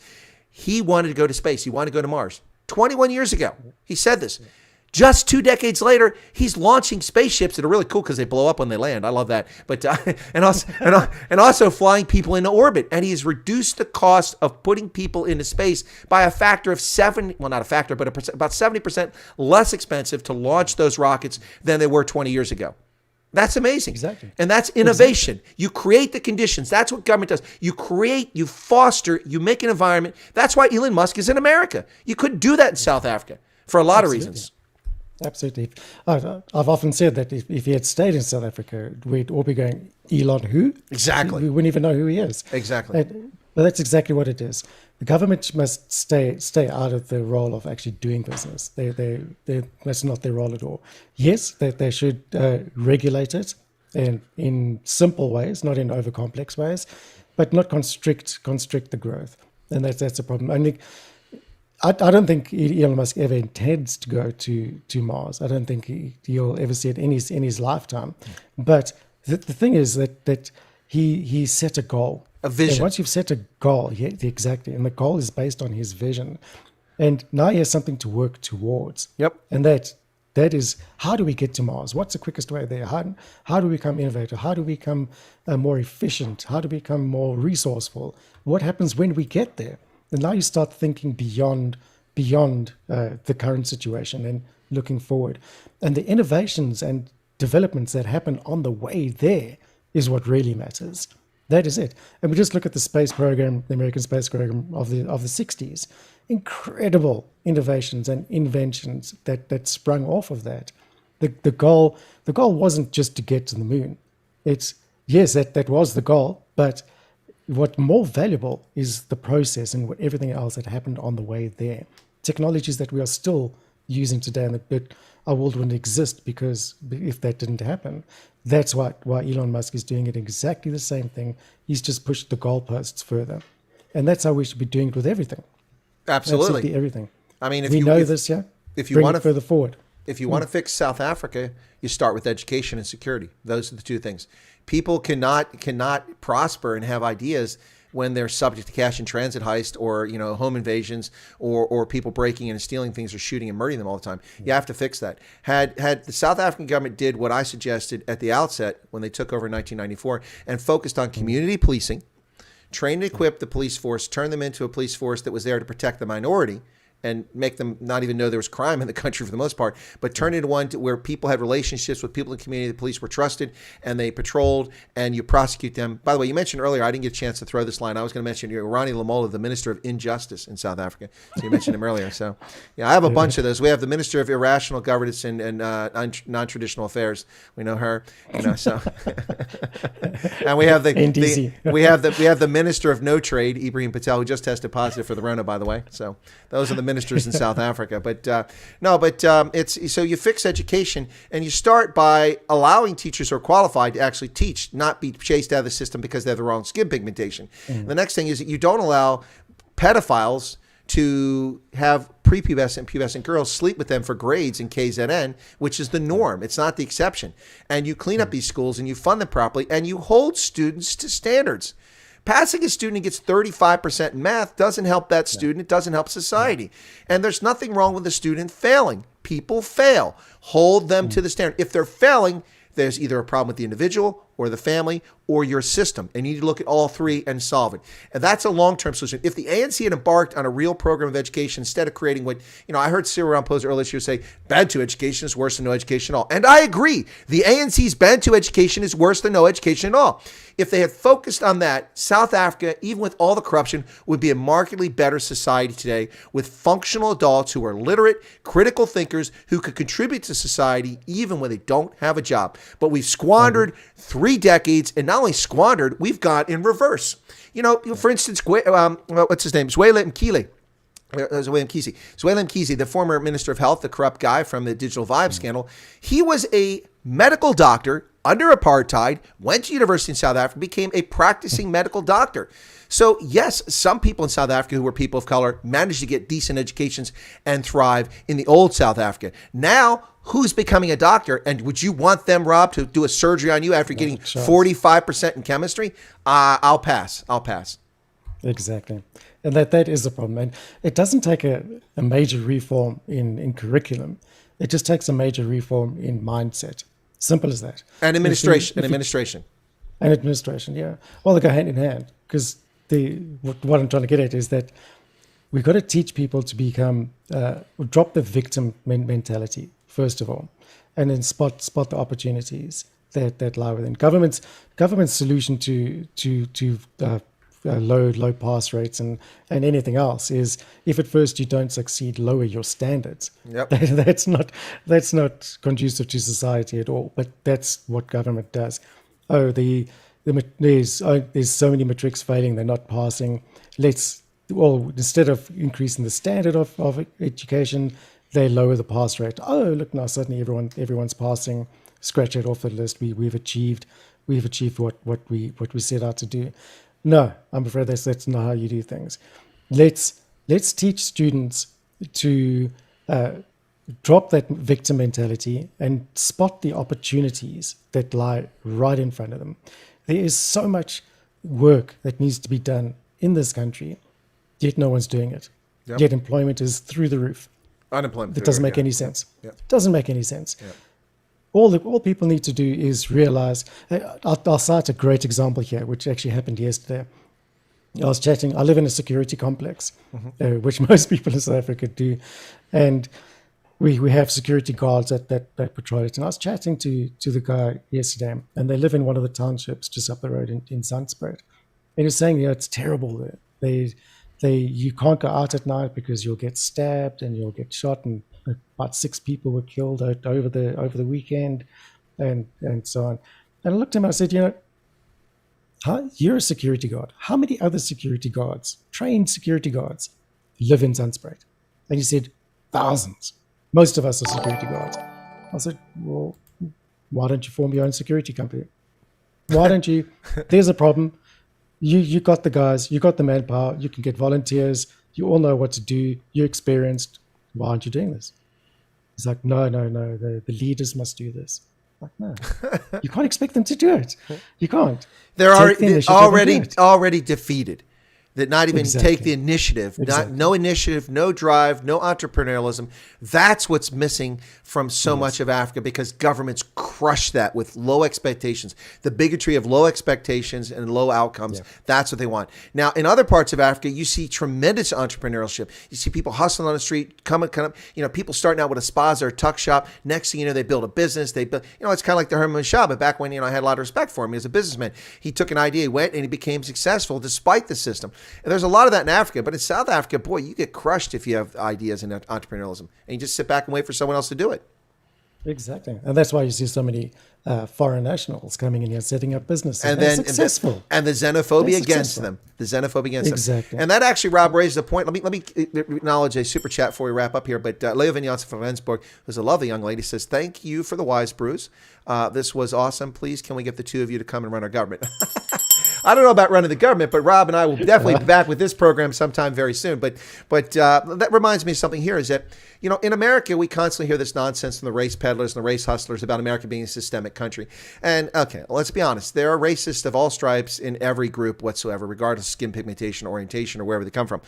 He wanted to go to space. He wanted to go to Mars. 21 years ago, he said this. Just 2 decades later, he's launching spaceships that are really cool because they blow up when they land. I love that. But and also flying people into orbit. And he has reduced the cost of putting people into space by a factor of 7. Well, not a factor, but about 70% less expensive to launch those rockets than they were 20 years ago. That's amazing. Exactly. And that's innovation. Exactly. You create the conditions. That's what government does. You create, you foster, you make an environment. That's why Elon Musk is in America. You couldn't do that in South Africa for a lot of reasons. Absolutely. I've often said that if he had stayed in South Africa, we'd all be going, Elon who? Exactly. We wouldn't even know who he is. Exactly. But that's exactly what it is. The government must stay out of the role of actually doing business. That's not their role at all. Yes, they should regulate it in simple ways, not in over complex ways, but not constrict the growth. And that's a problem. I don't think Elon Musk ever intends to go to Mars. I don't think he'll ever see it in his lifetime. But the thing is that he set a goal. A vision. And once you've set a goal, yeah, exactly, and the goal is based on his vision, and now he has something to work towards. Yep. And that is, how do we get to Mars? What's the quickest way there? How do we become innovative? How do we become more efficient? How do we become more resourceful? What happens when we get there? And now you start thinking beyond the current situation and looking forward. And the innovations and developments that happen on the way there is what really matters. That is it. And we just look at the space program, the American space program of the 60s. Incredible innovations and inventions that sprung off of that. The goal wasn't just to get to the moon. it's yes, that was the goal, but what more valuable is the process and everything else that happened on the way there. Technologies that we are still using today, and that our world wouldn't exist because if that didn't happen. That's why Elon Musk is doing it exactly the same thing. He's just pushed the goalposts further, and that's how we should be doing it with everything. Absolutely, everything. I mean, if you bring it further forward. If you want to fix South Africa, you start with education and security. Those are the two things. People cannot prosper and have ideas when they're subject to cash in transit heist or home invasions or people breaking in and stealing things or shooting and murdering them all the time. You have to fix that. Had the South African government did what I suggested at the outset when they took over in 1994 and focused on community policing, trained and equipped the police force, turned them into a police force that was there to protect the minority and make them not even know there was crime in the country for the most part, but turn it into one where people had relationships with people in the community. The police were trusted and they patrolled and you prosecute them. By the way, you mentioned earlier, I didn't get a chance to throw this line. I was going to mention Ronnie Lamola, the Minister of Injustice in South Africa. So you mentioned him earlier. So yeah, I have a bunch of those. We have the Minister of Irrational Governance and Non-Traditional Affairs. We know her, so and we have we have the Minister of No Trade, Ibrahim Patel, who just tested positive for the Rona, by the way. So those are the ministers in South Africa. But it's so you fix education and you start by allowing teachers who are qualified to actually teach, not be chased out of the system because they have the wrong skin pigmentation. The next thing is that you don't allow pedophiles to have prepubescent and pubescent girls sleep with them for grades in KZN, which is the norm. It's not the exception. And you clean up these schools and you fund them properly and you hold students to standards. Passing a student who gets 35% in math doesn't help that student. It doesn't help society. And there's nothing wrong with a student failing. People fail. Hold them to the standard. If they're failing, there's either a problem with the individual or the family or your system. And you need to look at all three and solve it. And that's a long-term solution. If the ANC had embarked on a real program of education instead of creating what, I heard Cyril Ramaphosa earlier this year say, Bantu education is worse than no education at all. And I agree. The ANC's Bantu education is worse than no education at all. If they had focused on that, South Africa, even with all the corruption, would be a markedly better society today with functional adults who are literate, critical thinkers who could contribute to society even when they don't have a job. But we've squandered 3 decades, and not only squandered, we've gone in reverse. For instance, what's his name? Zweli Mkhize, the former Minister of Health, the corrupt guy from the Digital Vibe scandal, he was a medical doctor under apartheid, went to university in South Africa, became a practicing medical doctor. So yes, some people in South Africa who were people of color managed to get decent educations and thrive in the old South Africa. Now, who's becoming a doctor? And would you want them, Rob, to do a surgery on you after getting 45% in chemistry? I'll pass. Exactly. And that is the problem. And it doesn't take a major reform in curriculum. It just takes a major reform in mindset. Simple as that. And administration. And administration, yeah. Well, they go hand in hand. Because what I'm trying to get at is that we've got to teach people to become, drop the victim mentality, first of all, and then spot the opportunities that lie within. Government's solution to low pass rates and anything else is, if at first you don't succeed, lower your standards. Yep. That's not conducive to society at all. But that's what government does. There's so many matrics failing, they're not passing. Instead of increasing the standard of education, they lower the pass rate. Oh, look, now suddenly everyone's passing. Scratch it off the list. We've achieved what we set out to do. No, I'm afraid that's not how you do things. Let's teach students to drop that victim mentality and spot the opportunities that lie right in front of them. There is so much work that needs to be done in this country, yet no one's doing it. Yep. Yet employment is through the roof. Unemployment. It doesn't make any sense. Yep. It doesn't make any sense. Yep. All people need to do is realize. I'll cite a great example here, which actually happened yesterday. I was chatting. I live in a security complex, which most people in South Africa do, and we have security guards that patrol it. And I was chatting to the guy yesterday, and they live in one of the townships just up the road in Zandspruit. And he was saying, it's terrible there. You can't go out at night because you'll get stabbed and you'll get shot, and about 6 people were killed over the weekend, and so on. And I looked at him and I said, you're a security guard. How many other security guards, trained security guards, live in Zandspruit? And he said, thousands. Most of us are security guards. I said, well, why don't you form your own security company? Why don't you? There's a problem. You got the guys, you got the manpower, you can get volunteers, you all know what to do, you're experienced. Why aren't you doing this? He's like, no, the leaders must do this. I'm like, no, you can't expect them to do it. You can't. They're already defeated. That not even take the initiative, no initiative, no drive, no entrepreneurialism. That's what's missing from so much of Africa, because governments crush that with low expectations. The bigotry of low expectations and low outcomes, that's what they want. Now, in other parts of Africa, you see tremendous entrepreneurship. You see people hustling on the street, people starting out with a spa or a tuck shop. Next thing you know, they build a business. They build, it's kind of like the Herman Shaba. Back when, I had a lot of respect for him as a businessman. He took an idea, he went, and he became successful despite the system. And there's a lot of that in Africa, but in South Africa, boy, you get crushed if you have ideas and entrepreneurialism, and you just sit back and wait for someone else to do it. Exactly, and that's why you see so many foreign nationals coming in here, setting up businesses, and then successful. And the xenophobia against them, Exactly. And that actually, Rob, raises a point. Let me acknowledge a super chat before we wrap up here. But Lea Vignac from Rendsburg, who's a lovely young lady, says, "Thank you for the wise brews. This was awesome. Please, can we get the two of you to come and run our government?" I don't know about running the government, but Rob and I will definitely be back with this program sometime very soon. But that reminds me of something here is that, in America, we constantly hear this nonsense from the race peddlers and the race hustlers about America being a systemic country. And okay, let's be honest. There are racists of all stripes in every group whatsoever, regardless of skin pigmentation, orientation, or wherever they come from.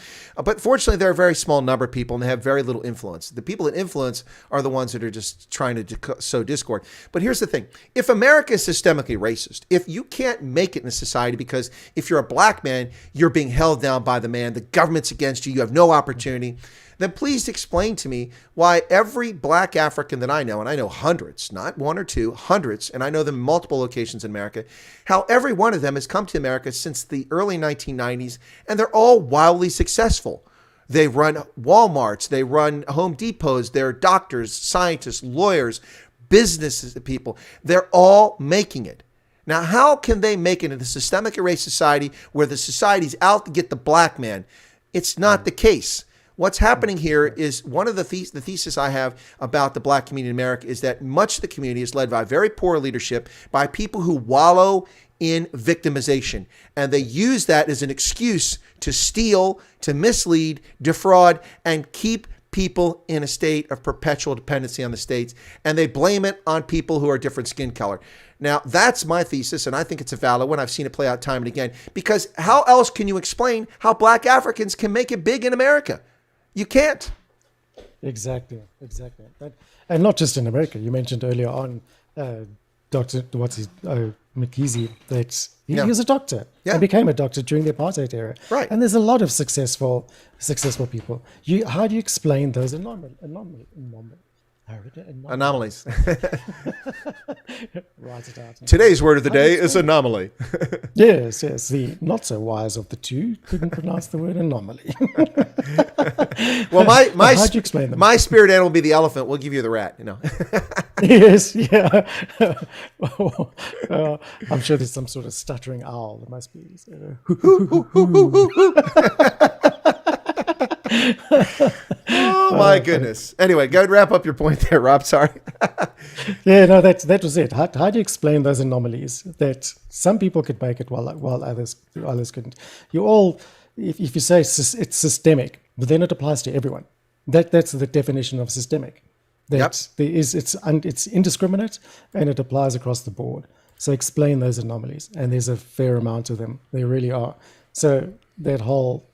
But fortunately, there are a very small number of people, and they have very little influence. The people that influence are the ones that are just trying to sow discord. But here's the thing. If America is systemically racist, if you can't make it in a society because if you're a black man, you're being held down by the man, the government's against you, you have no opportunity, then please explain to me why every black African that I know, and I know hundreds, not one or two, hundreds, and I know them in multiple locations in America, how every one of them has come to America since the early 1990s, and they're all wildly successful. They run Walmarts, they run Home Depots, they're doctors, scientists, lawyers, businesses people. They're all making it. Now, how can they make it in a systemic erased society where the society's out to get the black man? It's not the case. What's happening here is one of the thesis I have about the black community in America is that much of the community is led by very poor leadership, by people who wallow in victimization. And they use that as an excuse to steal, to mislead, defraud, and keep people in a state of perpetual dependency on the states. And they blame it on people who are different skin color. Now, that's my thesis, and I think it's a valid one. I've seen it play out time and again. Because how else can you explain how black Africans can make it big in America? You can't. Exactly. And not just in America. You mentioned earlier on Dr. McKeezy, that he was a doctor and became a doctor during the apartheid era. Right. And there's a lot of successful people. How do you explain those anomalies? Write it out. Today's word of the day is anomaly. Yes. The not so wise of the two couldn't pronounce the word anomaly. Well, how do you explain them? My spirit animal will be the elephant. We'll give you the rat. Yes, yeah. I'm sure there's some sort of stuttering owl. There must be. Oh my goodness. Anyway, go and wrap up your point there, Rob. Sorry. Yeah, no, that was it. How do you explain those anomalies that some people could make it while others couldn't? If you say it's systemic, but then it applies to everyone. That's the definition of systemic. It's indiscriminate and it applies across the board. So explain those anomalies, and there's a fair amount of them. There really are. So that whole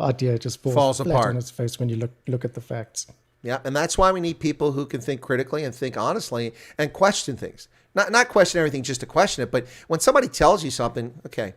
idea just falls apart on its face when you look at the facts. Yeah, and that's why we need people who can think critically and think honestly and question things. Not question everything just to question it, but when somebody tells you something, okay,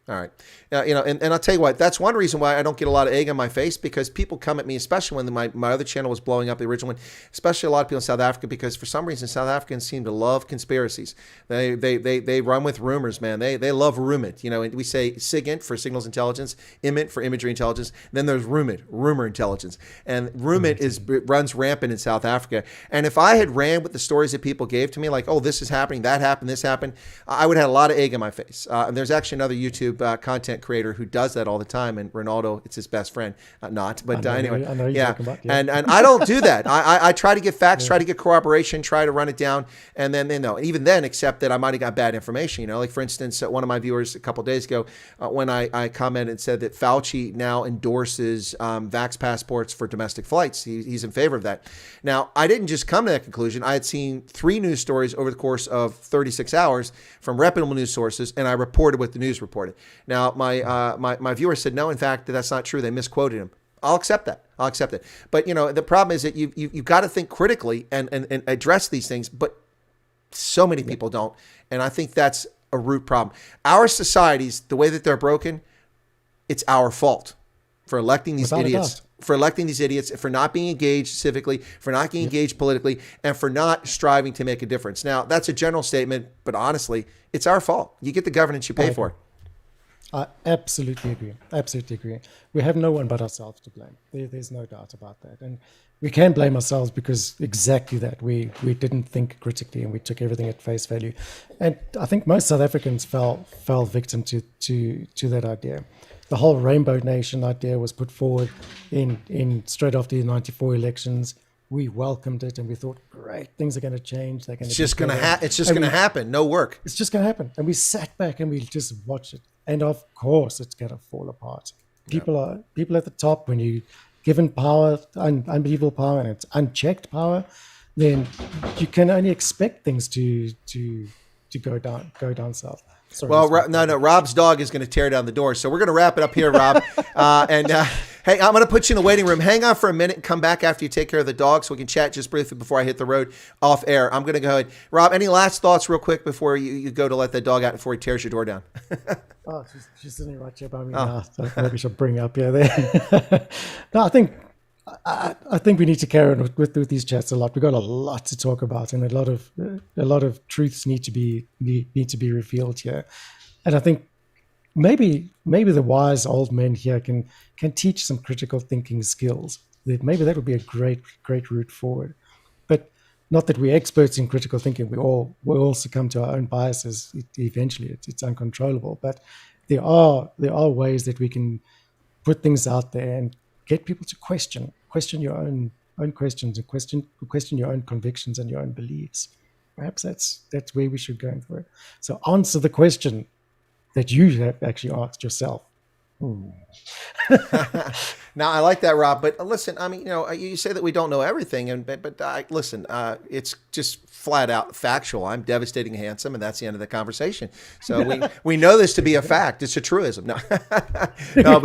All right. And I'll tell you what, that's one reason why I don't get a lot of egg on my face, because people come at me, especially when my other channel was blowing up, the original one, especially a lot of people in South Africa, because for some reason, South Africans seem to love conspiracies. They run with rumors, man. They love rumit. We say SIGINT for signals intelligence, IMINT for imagery intelligence. Then there's rumit, rumor intelligence. And rumit runs rampant in South Africa. And if I had ran with the stories that people gave to me, like, oh, this is happening, that happened, this happened, I would have had a lot of egg on my face. And there's actually another YouTube content creator who does that all the time, and Ronaldo, it's his best friend. Anyway, I know you're talking about, and I don't do that. I try to get facts, try to get corroboration, try to run it down, and then even then, accept that I might have got bad information. Like for instance, one of my viewers a couple of days ago, when I commented and said that Fauci now endorses vax passports for domestic flights. He's in favor of that. Now, I didn't just come to that conclusion. I had seen 3 news stories over the course of 36 hours from reputable news sources, and I reported what the news reported. Now, my viewer said, no, in fact, that's not true. They misquoted him. I'll accept that. But, the problem is that you've got to think critically and address these things, but so many people don't. And I think that's a root problem. Our societies, the way that they're broken, it's our fault for electing these idiots. For not being engaged civically, for not being engaged politically, and for not striving to make a difference. Now, that's a general statement, but honestly, it's our fault. You get the governance you pay for. I absolutely agree. We have no one but ourselves to blame. There's no doubt about that. And we can blame ourselves because exactly that. We didn't think critically and we took everything at face value. And I think most South Africans fell victim to that idea. The whole Rainbow Nation idea was put forward in straight after the 94 elections. We welcomed it and we thought, great, things are going to change. It's just going to happen. No work. It's just going to happen. And we sat back and we just watched it. And of course, it's going to fall apart. People at the top, when you given power, unbelievable power, and it's unchecked power, then you can only expect things to go down south. Sorry, Rob's dog is going to tear down the door. So we're going to wrap it up here, Rob. Hey, I'm going to put you in the waiting room. Hang on for a minute and come back after you take care of the dog so we can chat just briefly before I hit the road off air. I'm going to go ahead. Rob, any last thoughts real quick before you go to let that dog out before he tears your door down? Oh, she's sitting right here by me now. So maybe she'll bring up there. No, I think we need to carry on with these chats a lot. We've got a lot to talk about, and a lot of truths need to be revealed here. And I think maybe the wise old men here can teach some critical thinking skills. Maybe that would be a great route forward. But not that we're experts in critical thinking. We all succumb to our own biases. Eventually, it's uncontrollable. But there are ways that we can put things out there and get people to question your own questions and question your own convictions and your own beliefs. Perhaps that's where we should go for it. So answer the question that you have actually asked yourself. Now, I like that, Rob. But listen, I mean, you say that we don't know everything, but listen, it's just flat out factual. I'm devastating handsome, and that's the end of the conversation. So we know this to be a fact. It's a truism. No,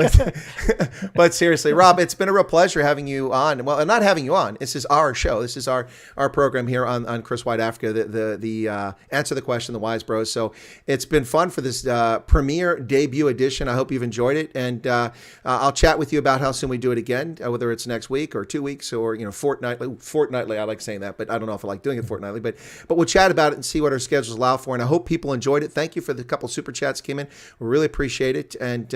but seriously, Rob, it's been a real pleasure having you on. Well, not having you on. This is our show. This is our program here on Chris Wyatt Africa. The Answer the Question, the Wise Bros. So it's been fun for this premiere debut edition. I hope you've enjoyed it, and I'll chat with you about how soon we do it again, whether it's next week or 2 weeks or fortnightly. Fortnightly, I like saying that, but I don't know if I like doing it fortnightly. But we'll chat about it and see what our schedules allow for. And I hope people enjoyed it. Thank you for the couple super chats that came in. We really appreciate it, and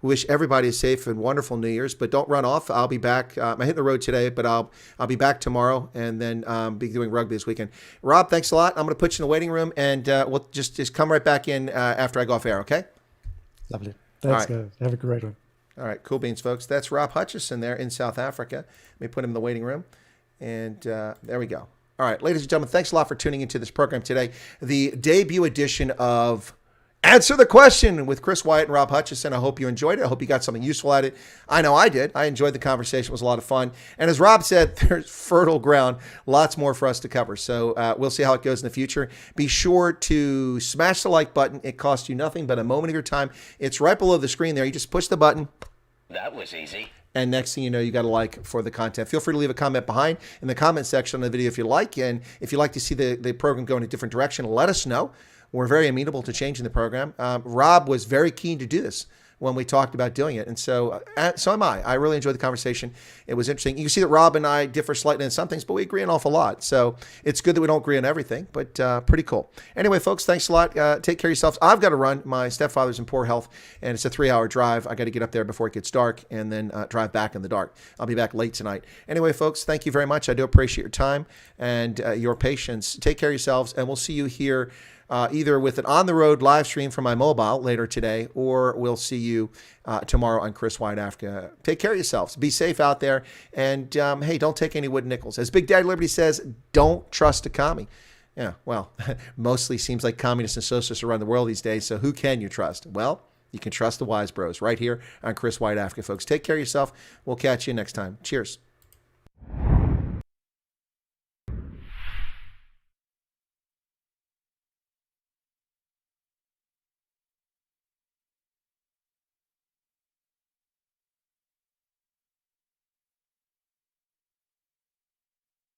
we wish everybody a safe and wonderful New Year's. But don't run off. I'll be back. I hit the road today, but I'll be back tomorrow, and then be doing rugby this weekend. Rob, thanks a lot. I'm going to put you in the waiting room, and we'll just come right back in after I go off air. Okay. Lovely. Thanks, guys. Have a great one. All right, cool beans, folks. That's Rob Hutchinson there in South Africa. Let me put him in the waiting room. And there we go. All right, ladies and gentlemen, thanks a lot for tuning into this program today. The debut edition of Answer the Question with Chris Wyatt and Rob Hutchinson. I hope you enjoyed it. I hope you got something useful out of it. I know I did. I enjoyed the conversation. It was a lot of fun. And as Rob said, there's fertile ground, lots more for us to cover. So we'll see how it goes in the future. Be sure to smash the like button. It costs you nothing but a moment of your time. It's right below the screen there. You just push the button. That was easy. And next thing you know, you got a like for the content. Feel free to leave a comment behind in the comment section on the video if you like. And if you'd like to see the program go in a different direction, let us know. We're very amenable to changing the program. Rob was very keen to do this when we talked about doing it. And so am I. I really enjoyed the conversation. It was interesting. You can see that Rob and I differ slightly in some things, but we agree an awful lot. So it's good that we don't agree on everything, but pretty cool. Anyway, folks, thanks a lot. Take care of yourselves. I've got to run. My stepfather's in poor health, and it's a 3-hour drive. I got to get up there before it gets dark and then drive back in the dark. I'll be back late tonight. Anyway, folks, thank you very much. I do appreciate your time and your patience. Take care of yourselves, and we'll see you here either with an on-the-road live stream from my mobile later today, or we'll see you tomorrow on Chris Wyatt Africa. Take care of yourselves. Be safe out there. And, hey, don't take any wooden nickels. As Big Daddy Liberty says, don't trust a commie. Yeah, well, mostly seems like communists and socialists around the world these days, so who can you trust? Well, you can trust the wise bros right here on Chris Wyatt Africa, folks. Take care of yourself. We'll catch you next time. Cheers.